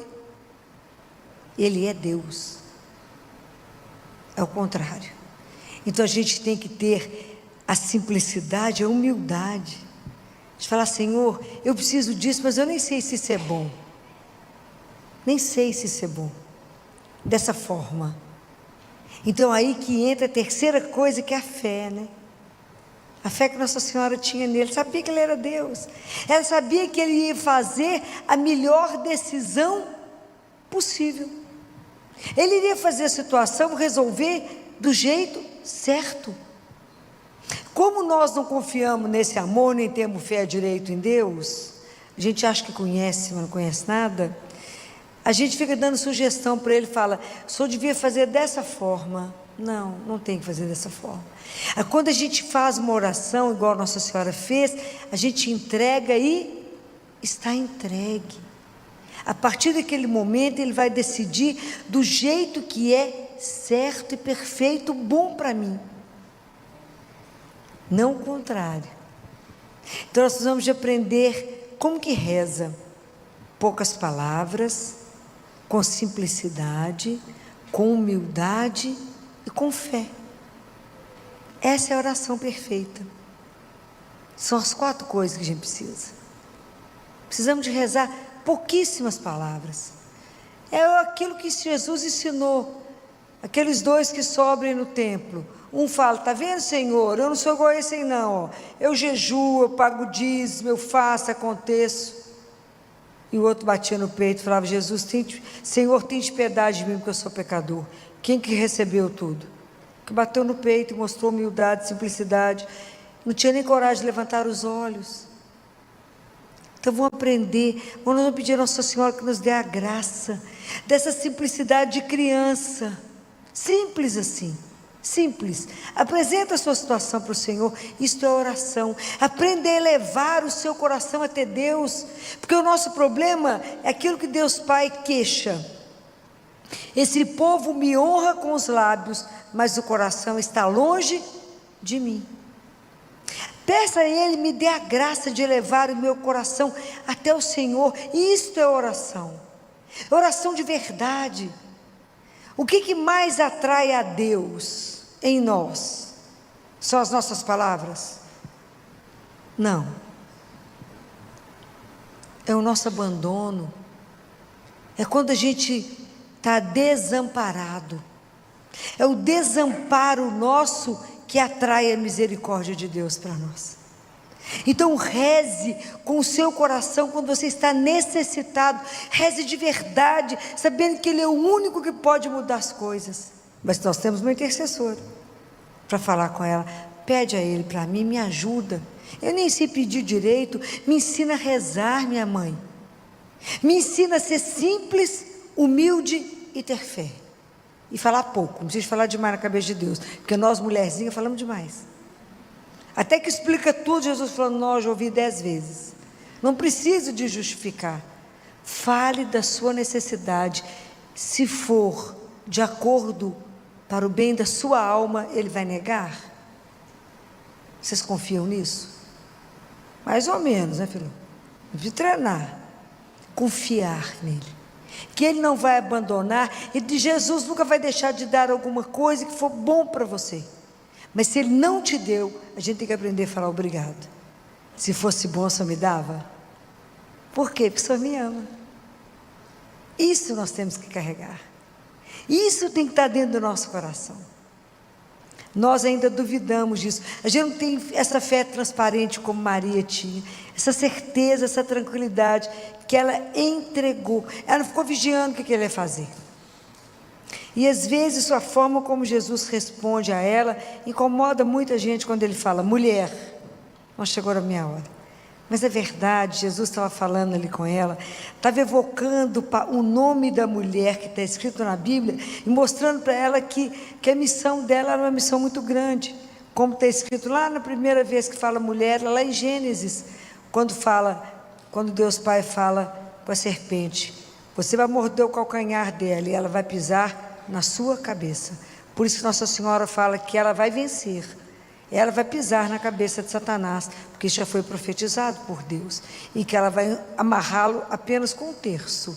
Ele é Deus. É o contrário. Então a gente tem que ter a simplicidade, a humildade. De falar, Senhor, eu preciso disso, mas eu nem sei se isso é bom. Nem sei se isso é bom. Dessa forma. Então aí que entra a terceira coisa, que é a fé, né? A fé que Nossa Senhora tinha nele. Sabia que ele era Deus. Ela sabia que ele ia fazer a melhor decisão possível. Ele iria fazer a situação, resolver do jeito certo. Como nós não confiamos nesse amor, nem temos fé direito em Deus, a gente acha que conhece, mas não conhece nada, a gente fica dando sugestão para ele, fala, o senhor devia fazer dessa forma. Não, não tem que fazer dessa forma. Quando a gente faz uma oração, igual a Nossa Senhora fez, a gente entrega e está entregue. A partir daquele momento, ele vai decidir do jeito que é certo e perfeito, bom para mim. Não o contrário. Então nós precisamos de aprender como que reza. Poucas palavras, com simplicidade, com humildade e com fé. Essa é a oração perfeita. São as 4 coisas que a gente precisa. Precisamos de rezar pouquíssimas palavras. É aquilo que Jesus ensinou. Aqueles 2 que sobram no templo. Um fala, está vendo, Senhor? Eu não sou igual a esse aí não. Ó. Eu jejuo, eu pago dízimo, eu faço, aconteço. E o outro batia no peito e falava, Senhor, tem piedade de mim, porque eu sou pecador. Quem que recebeu tudo? Que bateu no peito e mostrou humildade, simplicidade. Não tinha nem coragem de levantar os olhos. Então vamos aprender, vamos pedir a Nossa Senhora que nos dê a graça dessa simplicidade de criança. Simples assim. Simples. Apresenta a sua situação para o Senhor. Isto é oração. Aprenda a elevar o seu coração até Deus. Porque o nosso problema é aquilo que Deus Pai queixa. Esse povo me honra com os lábios, mas o coração está longe de mim. Peça a Ele, me dê a graça de elevar o meu coração até o Senhor. Isto é oração. Oração de verdade. O que mais atrai a Deus em nós? São as nossas palavras? Não. É o nosso abandono. É quando a gente está desamparado. É o desamparo nosso que atrai a misericórdia de Deus para nós. Então reze com o seu coração quando você está necessitado. Reze de verdade, sabendo que Ele é o único que pode mudar as coisas. Mas nós temos uma intercessora para falar com ela. Pede a Ele para mim, me ajuda. Eu nem sei pedir direito. Me ensina a rezar, minha mãe. Me ensina a ser simples, humilde e ter fé. E falar pouco, não precisa falar demais na cabeça de Deus, porque nós mulherzinhas falamos demais. Até que explica tudo, Jesus falou, nós já ouvi 10 vezes. Não preciso de justificar. Fale da sua necessidade se for de acordo para o bem da sua alma, ele vai negar? Vocês confiam nisso? Mais ou menos, né, filho? De treinar, confiar nele, que ele não vai abandonar, e de Jesus nunca vai deixar de dar alguma coisa que for bom para você. Mas se ele não te deu, a gente tem que aprender a falar obrigado. Se fosse bom, só me dava. Por quê? Porque o Senhor me ama. Isso nós temos que carregar. Isso tem que estar dentro do nosso coração. Nós ainda duvidamos disso. A gente não tem essa fé transparente como Maria tinha. Essa certeza, essa tranquilidade que ela entregou. Ela não ficou vigiando o que ele ia fazer. E às vezes a forma como Jesus responde a ela incomoda muita gente quando ele fala: mulher, não chegou a minha hora. Mas é verdade, Jesus estava falando ali com ela, estava evocando o nome da mulher que está escrito na Bíblia e mostrando para ela que a missão dela era uma missão muito grande, como está escrito lá na primeira vez que fala mulher, lá em Gênesis, quando Deus Pai fala com a serpente: você vai morder o calcanhar dela e ela vai pisar na sua cabeça. Por isso que Nossa Senhora fala que ela vai vencer. Ela vai pisar na cabeça de Satanás, porque isso já foi profetizado por Deus, e que ela vai amarrá-lo apenas com um terço,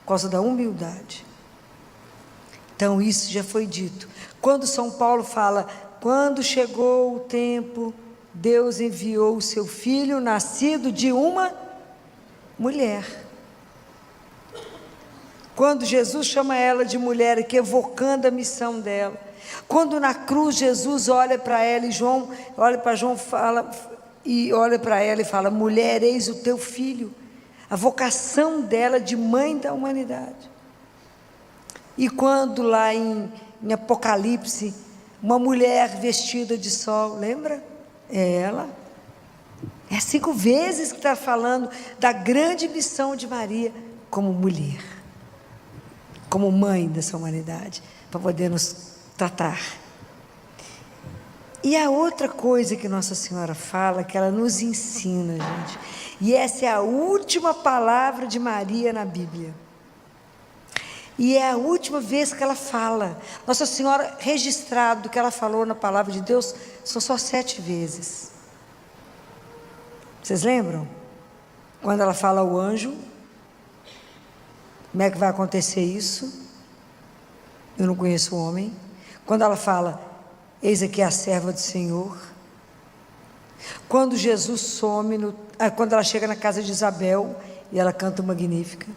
por causa da humildade. Então isso já foi dito. Quando São Paulo fala: quando chegou o tempo, Deus enviou o seu filho, nascido de uma mulher. Quando Jesus chama ela de mulher, que evocando a missão dela. Quando na cruz Jesus olha para ela e João olha para João, olha para ela e fala: mulher, eis o teu filho. A vocação dela de mãe da humanidade. E quando lá em Apocalipse, uma mulher vestida de sol, lembra? É ela. É 5 vezes que está falando da grande missão de Maria como mulher, como mãe dessa humanidade, para poder nos tratar. E a outra coisa que Nossa Senhora fala, que ela nos ensina, gente, e essa é a última palavra de Maria na Bíblia, e é a última vez que ela fala. Nossa Senhora, registrado que ela falou na palavra de Deus, são só 7 vezes. Vocês lembram? Quando ela fala ao anjo, como é que vai acontecer isso? Eu não conheço o homem. Quando ela fala: eis aqui a serva do Senhor. Quando Jesus some, quando ela chega na casa de Isabel e ela canta o Magnífica.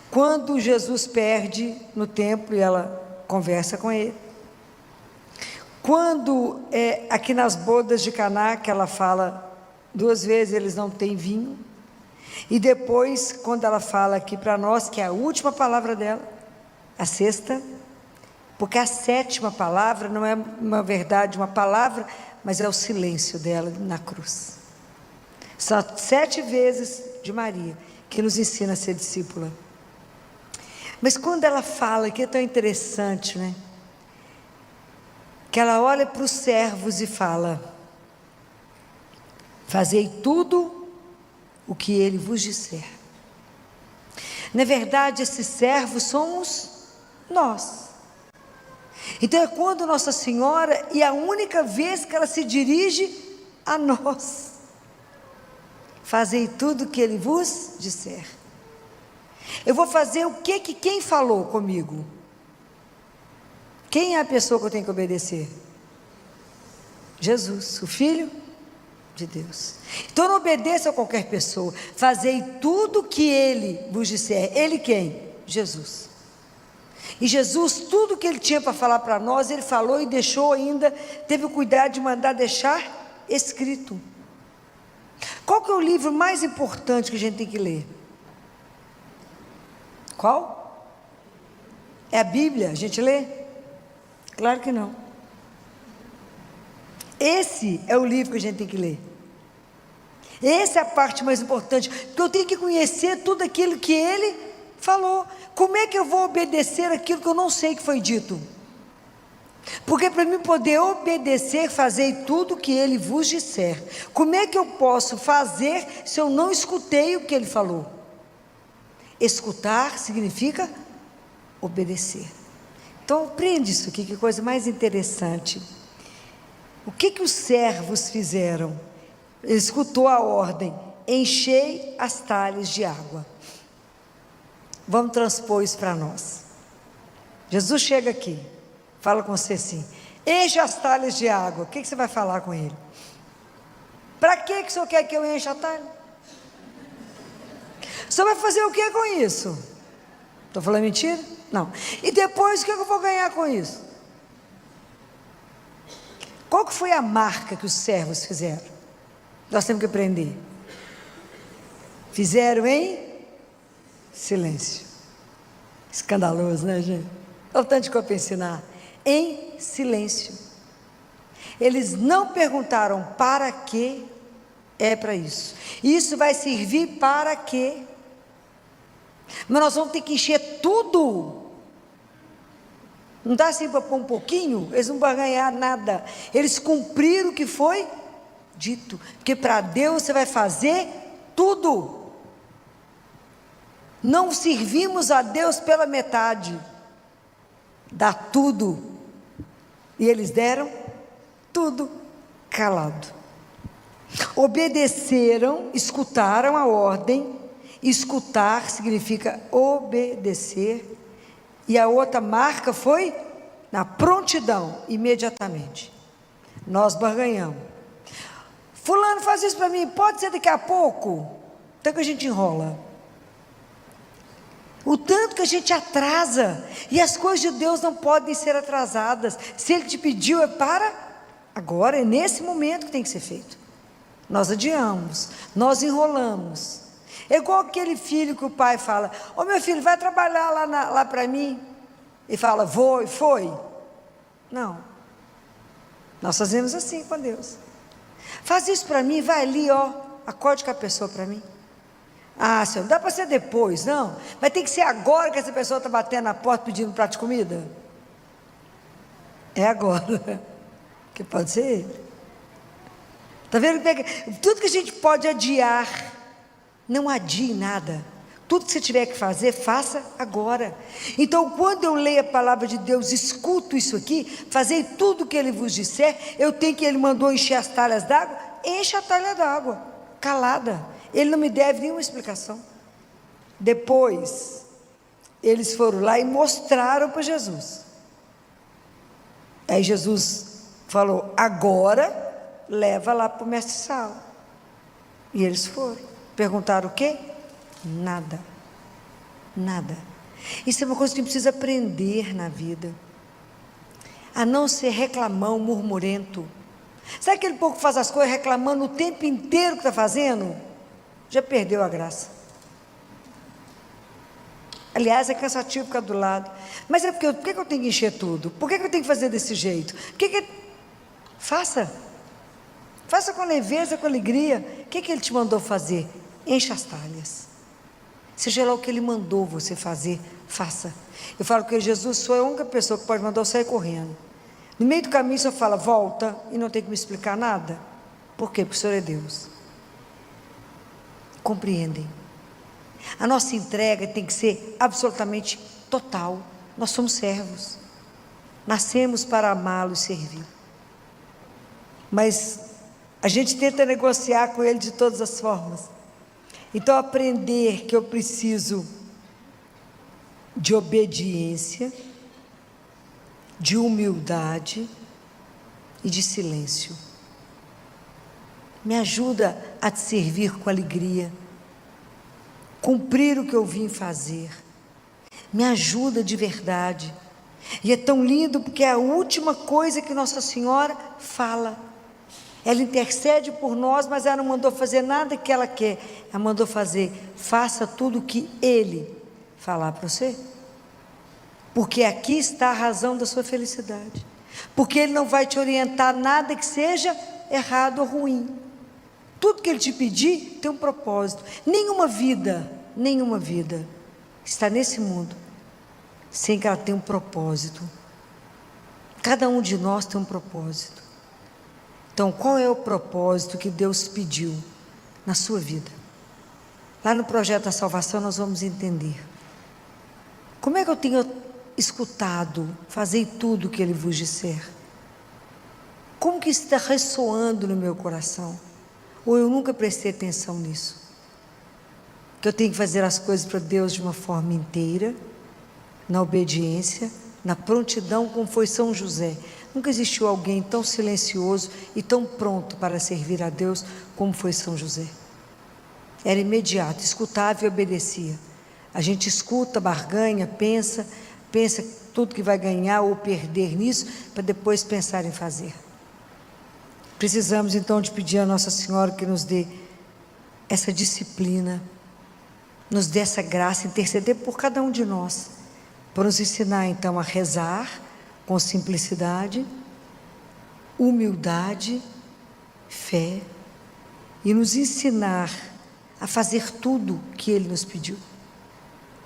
Quando Jesus perde no templo e ela conversa com ele. Quando aqui nas bodas de Caná, que ela fala 2 vezes, eles não têm vinho. E depois, quando ela fala aqui para nós, que é a última palavra dela, a 6ª, porque a 7ª palavra não é uma verdade, uma palavra, mas é o silêncio dela na cruz. São 7 vezes de Maria que nos ensina a ser discípula. Mas quando ela fala, que é tão interessante, né? Que ela olha para os servos e fala: fazei tudo o que ele vos disser. Na verdade, esses servos somos nós. Então é quando Nossa Senhora, e a única vez que ela se dirige a nós: fazei tudo o que ele vos disser. Eu vou fazer o que quem falou comigo? Quem é a pessoa que eu tenho que obedecer? Jesus, o Filho de Deus. Então não obedeça a qualquer pessoa. Fazei tudo o que ele vos disser. Ele quem? Jesus. E Jesus, tudo que ele tinha para falar para nós, ele falou e deixou ainda, teve o cuidado de mandar deixar escrito. Qual que é o livro mais importante que a gente tem que ler? Qual? É a Bíblia, a gente lê? Claro que não. Esse é o livro que a gente tem que ler. Essa é a parte mais importante, porque eu tenho que conhecer tudo aquilo que ele falou. Como é que eu vou obedecer aquilo que eu não sei que foi dito? Porque para mim poder obedecer, fazei tudo o que ele vos disser. Como é que eu posso fazer se eu não escutei o que ele falou? Escutar significa obedecer. Então, aprende isso aqui, que coisa mais interessante. O que os servos fizeram? Ele escutou a ordem: enchei as talhas de água. Vamos transpor isso para nós. Jesus chega aqui, fala com você assim: enche as talhas de água. O que você vai falar com ele? Para que o senhor quer que eu encha a talha? O senhor vai fazer o que com isso? Estou falando mentira? Não. E depois o que eu vou ganhar com isso? Qual que foi a marca que os servos fizeram? Nós temos que aprender. Fizeram em silêncio. Escandaloso, né, gente? Olha o tanto de coisa para ensinar. Em silêncio. Eles não perguntaram para que é para isso. Isso vai servir para quê? Mas nós vamos ter que encher tudo. Não dá assim para pôr um pouquinho? Eles não vão ganhar nada. Eles cumpriram o que foi dito. Porque para Deus você vai fazer tudo. Não servimos a Deus pela metade. Dá tudo. E eles deram tudo calado. Obedeceram, escutaram a ordem. Escutar significa obedecer. E a outra marca foi na prontidão, imediatamente. Nós barganhamos. Fulano faz isso para mim, pode ser daqui a pouco? Até que a gente enrola. O tanto que a gente atrasa. E as coisas de Deus não podem ser atrasadas. Se Ele te pediu, é para agora, é nesse momento que tem que ser feito. Nós adiamos, nós enrolamos. É igual aquele filho que o pai fala: ô meu filho, vai trabalhar lá para mim. E fala: vou, e foi. Não. Nós fazemos assim com Deus. Faz isso para mim, vai ali, ó, acorde com a pessoa para mim. Ah, Senhor, não dá para ser depois, não. Mas tem que ser agora que essa pessoa está batendo na porta pedindo um prato de comida. É agora. Que pode ser ele. Está vendo? Tudo que a gente pode adiar, não adie nada. Tudo que você tiver que fazer, faça agora. Então, quando eu leio a palavra de Deus, escuto isso aqui, fazei tudo o que Ele vos disser, eu tenho que Ele mandou encher as talhas d'água, enche a talha d'água, calada. Ele não me deve nenhuma explicação. Depois, eles foram lá e mostraram para Jesus. Aí Jesus falou: agora, leva lá para o mestre-sala. E eles foram. Perguntaram o quê? Nada. Nada. Isso é uma coisa que a gente precisa aprender na vida. A não ser reclamão, murmurento. Sabe aquele povo que faz as coisas reclamando o tempo inteiro que está fazendo? Já perdeu a graça. Aliás, é cansativo ficar do lado. Mas é porque por que eu tenho que encher tudo? Por que eu tenho que fazer desse jeito? Faça. Faça com leveza, com alegria. O que Ele te mandou fazer? Encha as talhas. Seja lá o que Ele mandou você fazer, faça. Eu falo que Jesus sou a única pessoa que pode mandar eu sair correndo. No meio do caminho o Senhor fala: volta, e não tem que me explicar nada. Por quê? Porque o Senhor é Deus. Compreendem? A nossa entrega tem que ser absolutamente total. Nós somos servos. Nascemos para amá-lo e servir. Mas a gente tenta negociar com Ele de todas as formas. Então, aprender que eu preciso de obediência, de humildade e de silêncio. Me ajuda a te servir com alegria, cumprir o que eu vim fazer. Me ajuda de verdade. E é tão lindo porque é a última coisa que Nossa Senhora fala. Ela intercede por nós, mas ela não mandou fazer nada que ela quer. Ela mandou fazer: faça tudo o que Ele falar para você. Porque aqui está a razão da sua felicidade. Porque Ele não vai te orientar nada que seja errado ou ruim. Tudo que Ele te pedir tem um propósito. Nenhuma vida está nesse mundo sem que ela tenha um propósito. Cada um de nós tem um propósito. Então, qual é o propósito que Deus pediu na sua vida? Lá no projeto da salvação nós vamos entender. Como é que eu tenho escutado, fazei tudo o que Ele vos disser. Como que está ressoando no meu coração? Ou eu nunca prestei atenção nisso? Que eu tenho que fazer as coisas para Deus de uma forma inteira, na obediência, na prontidão, como foi São José. Nunca existiu alguém tão silencioso e tão pronto para servir a Deus como foi São José. Era imediato, escutava e obedecia. A gente escuta, barganha, pensa tudo que vai ganhar ou perder nisso, para depois pensar em fazer. Precisamos então de pedir a Nossa Senhora que nos dê essa disciplina, nos dê essa graça, interceder por cada um de nós, para nos ensinar então a rezar com simplicidade, humildade, fé, e nos ensinar a fazer tudo que Ele nos pediu.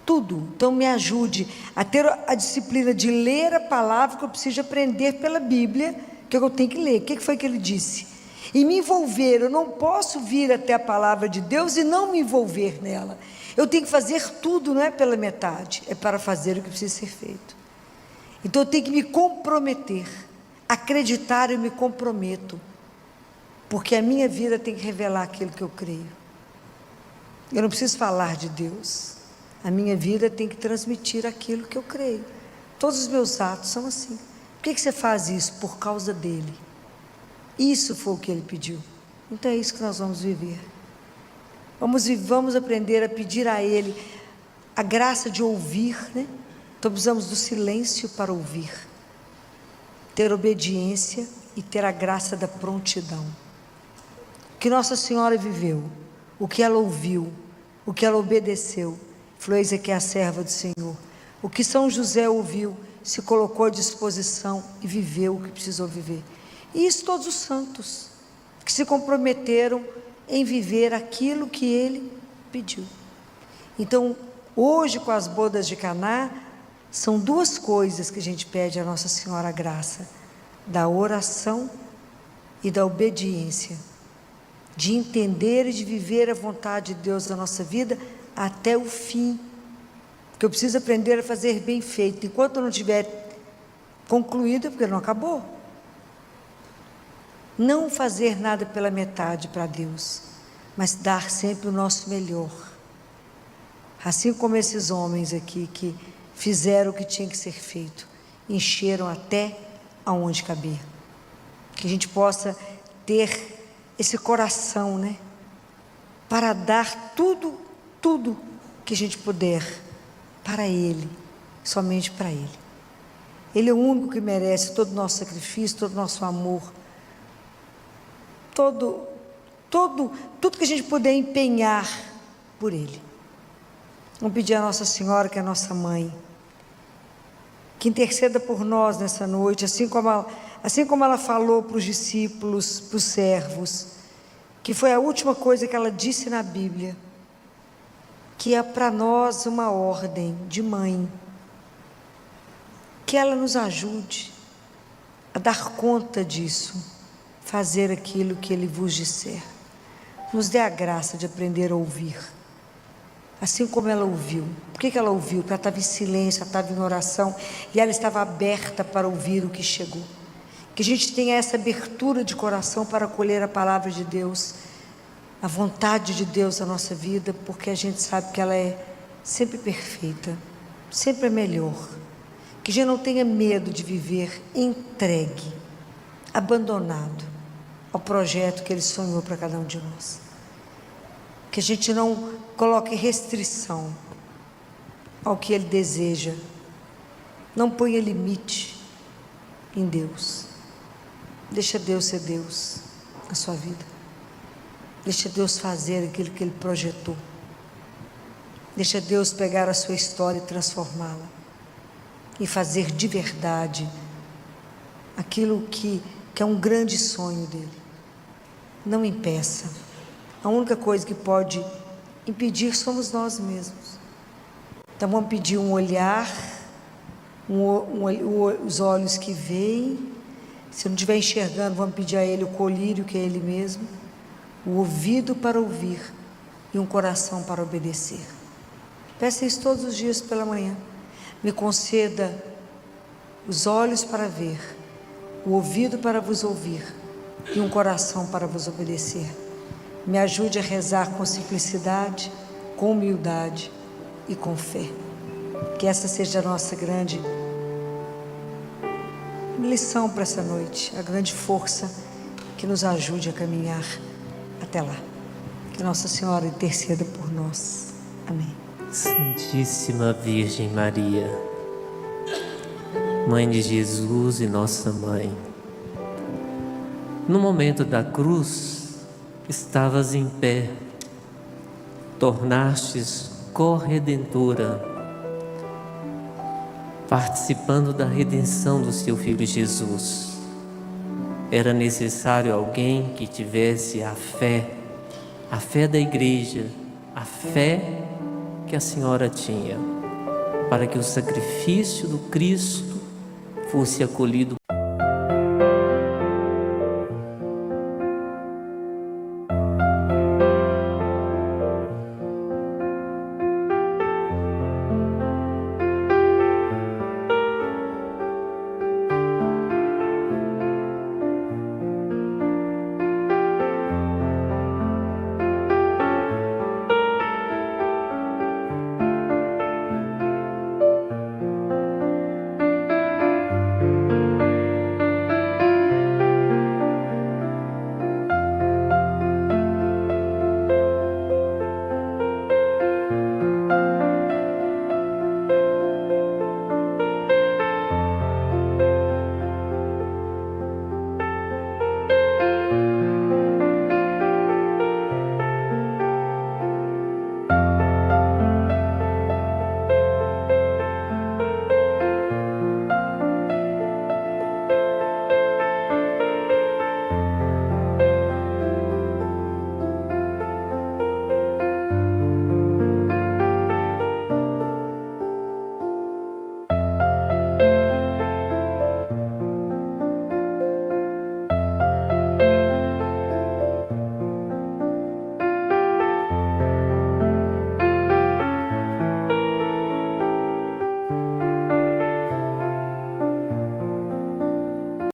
Tudo. Então me ajude a ter a disciplina de ler a palavra que eu preciso aprender pela Bíblia, que eu tenho que ler. O que foi que Ele disse? E me envolver. Eu não posso vir até a palavra de Deus e não me envolver nela. Eu tenho que fazer tudo, não é pela metade, é para fazer o que precisa ser feito. Então eu tenho que me comprometer. Acreditar, eu me comprometo, porque a minha vida tem que revelar aquilo que eu creio. Eu não preciso falar de Deus, a minha vida tem que transmitir aquilo que eu creio. Todos os meus atos são assim. Por que você faz isso? Por causa dele. Isso foi o que ele pediu. Então é isso que nós vamos viver. Vamos aprender a pedir a ele a graça de ouvir, né? Então precisamos do silêncio para ouvir, ter obediência e ter a graça da prontidão. O que Nossa Senhora viveu, o que ela ouviu, o que ela obedeceu, falou: eis aqui a serva do Senhor. O que São José ouviu, se colocou à disposição e viveu o que precisou viver. E isso todos os santos, que se comprometeram em viver aquilo que ele pediu. Então, hoje com as bodas de Caná, são duas coisas que a gente pede a Nossa Senhora a graça: da oração e da obediência, de entender e de viver a vontade de Deus na nossa vida até o fim, porque eu preciso aprender a fazer bem feito, enquanto eu não tiver concluído, porque não acabou. Não fazer nada pela metade para Deus, mas dar sempre o nosso melhor, assim como esses homens aqui que fizeram o que tinha que ser feito, encheram até aonde cabia. Que a gente possa ter esse coração, né, para dar tudo que a gente puder para Ele, somente para Ele. Ele é o único que merece todo o nosso sacrifício, todo o nosso amor, tudo que a gente puder empenhar por Ele. Vamos pedir a Nossa Senhora, que é a nossa mãe, que interceda por nós nessa noite, assim como ela falou para os discípulos, para os servos, que foi a última coisa que ela disse na Bíblia, que é para nós uma ordem de mãe, que ela nos ajude a dar conta disso, fazer aquilo que Ele vos disser. Nos dê a graça de aprender a ouvir, assim como ela ouviu. Por que ela ouviu? Porque ela estava em silêncio, ela estava em oração, e ela estava aberta para ouvir o que chegou. Que a gente tenha essa abertura de coração para acolher a palavra de Deus, a vontade de Deus na nossa vida, porque a gente sabe que ela é sempre perfeita, sempre é melhor. Que a gente não tenha medo de viver entregue, abandonado ao projeto que Ele sonhou para cada um de nós. Que a gente não coloque restrição ao que Ele deseja, não ponha limite em Deus. Deixa Deus ser Deus na sua vida. Deixa Deus fazer aquilo que Ele projetou. Deixa Deus pegar a sua história e transformá-la, e fazer de verdade aquilo que é um grande sonho dEle. Não impeça. A única coisa que pode impedir somos nós mesmos. Então vamos pedir um olhar, os olhos que veem. Se não estiver enxergando, vamos pedir a Ele o colírio, que é Ele mesmo, o ouvido para ouvir e um coração para obedecer. Peça isso todos os dias pela manhã. Me conceda os olhos para ver, o ouvido para vos ouvir e um coração para vos obedecer. Me ajude a rezar com simplicidade, com humildade e com fé. Que essa seja a nossa grande lição para essa noite, a grande força que nos ajude a caminhar até lá. Que Nossa Senhora interceda por nós. Amém. Santíssima Virgem Maria, Mãe de Jesus e Nossa Mãe, no momento da cruz, estavas em pé, tornastes corredentora, participando da redenção do seu Filho Jesus. Era necessário alguém que tivesse a fé da igreja, a fé que a Senhora tinha, para que o sacrifício do Cristo fosse acolhido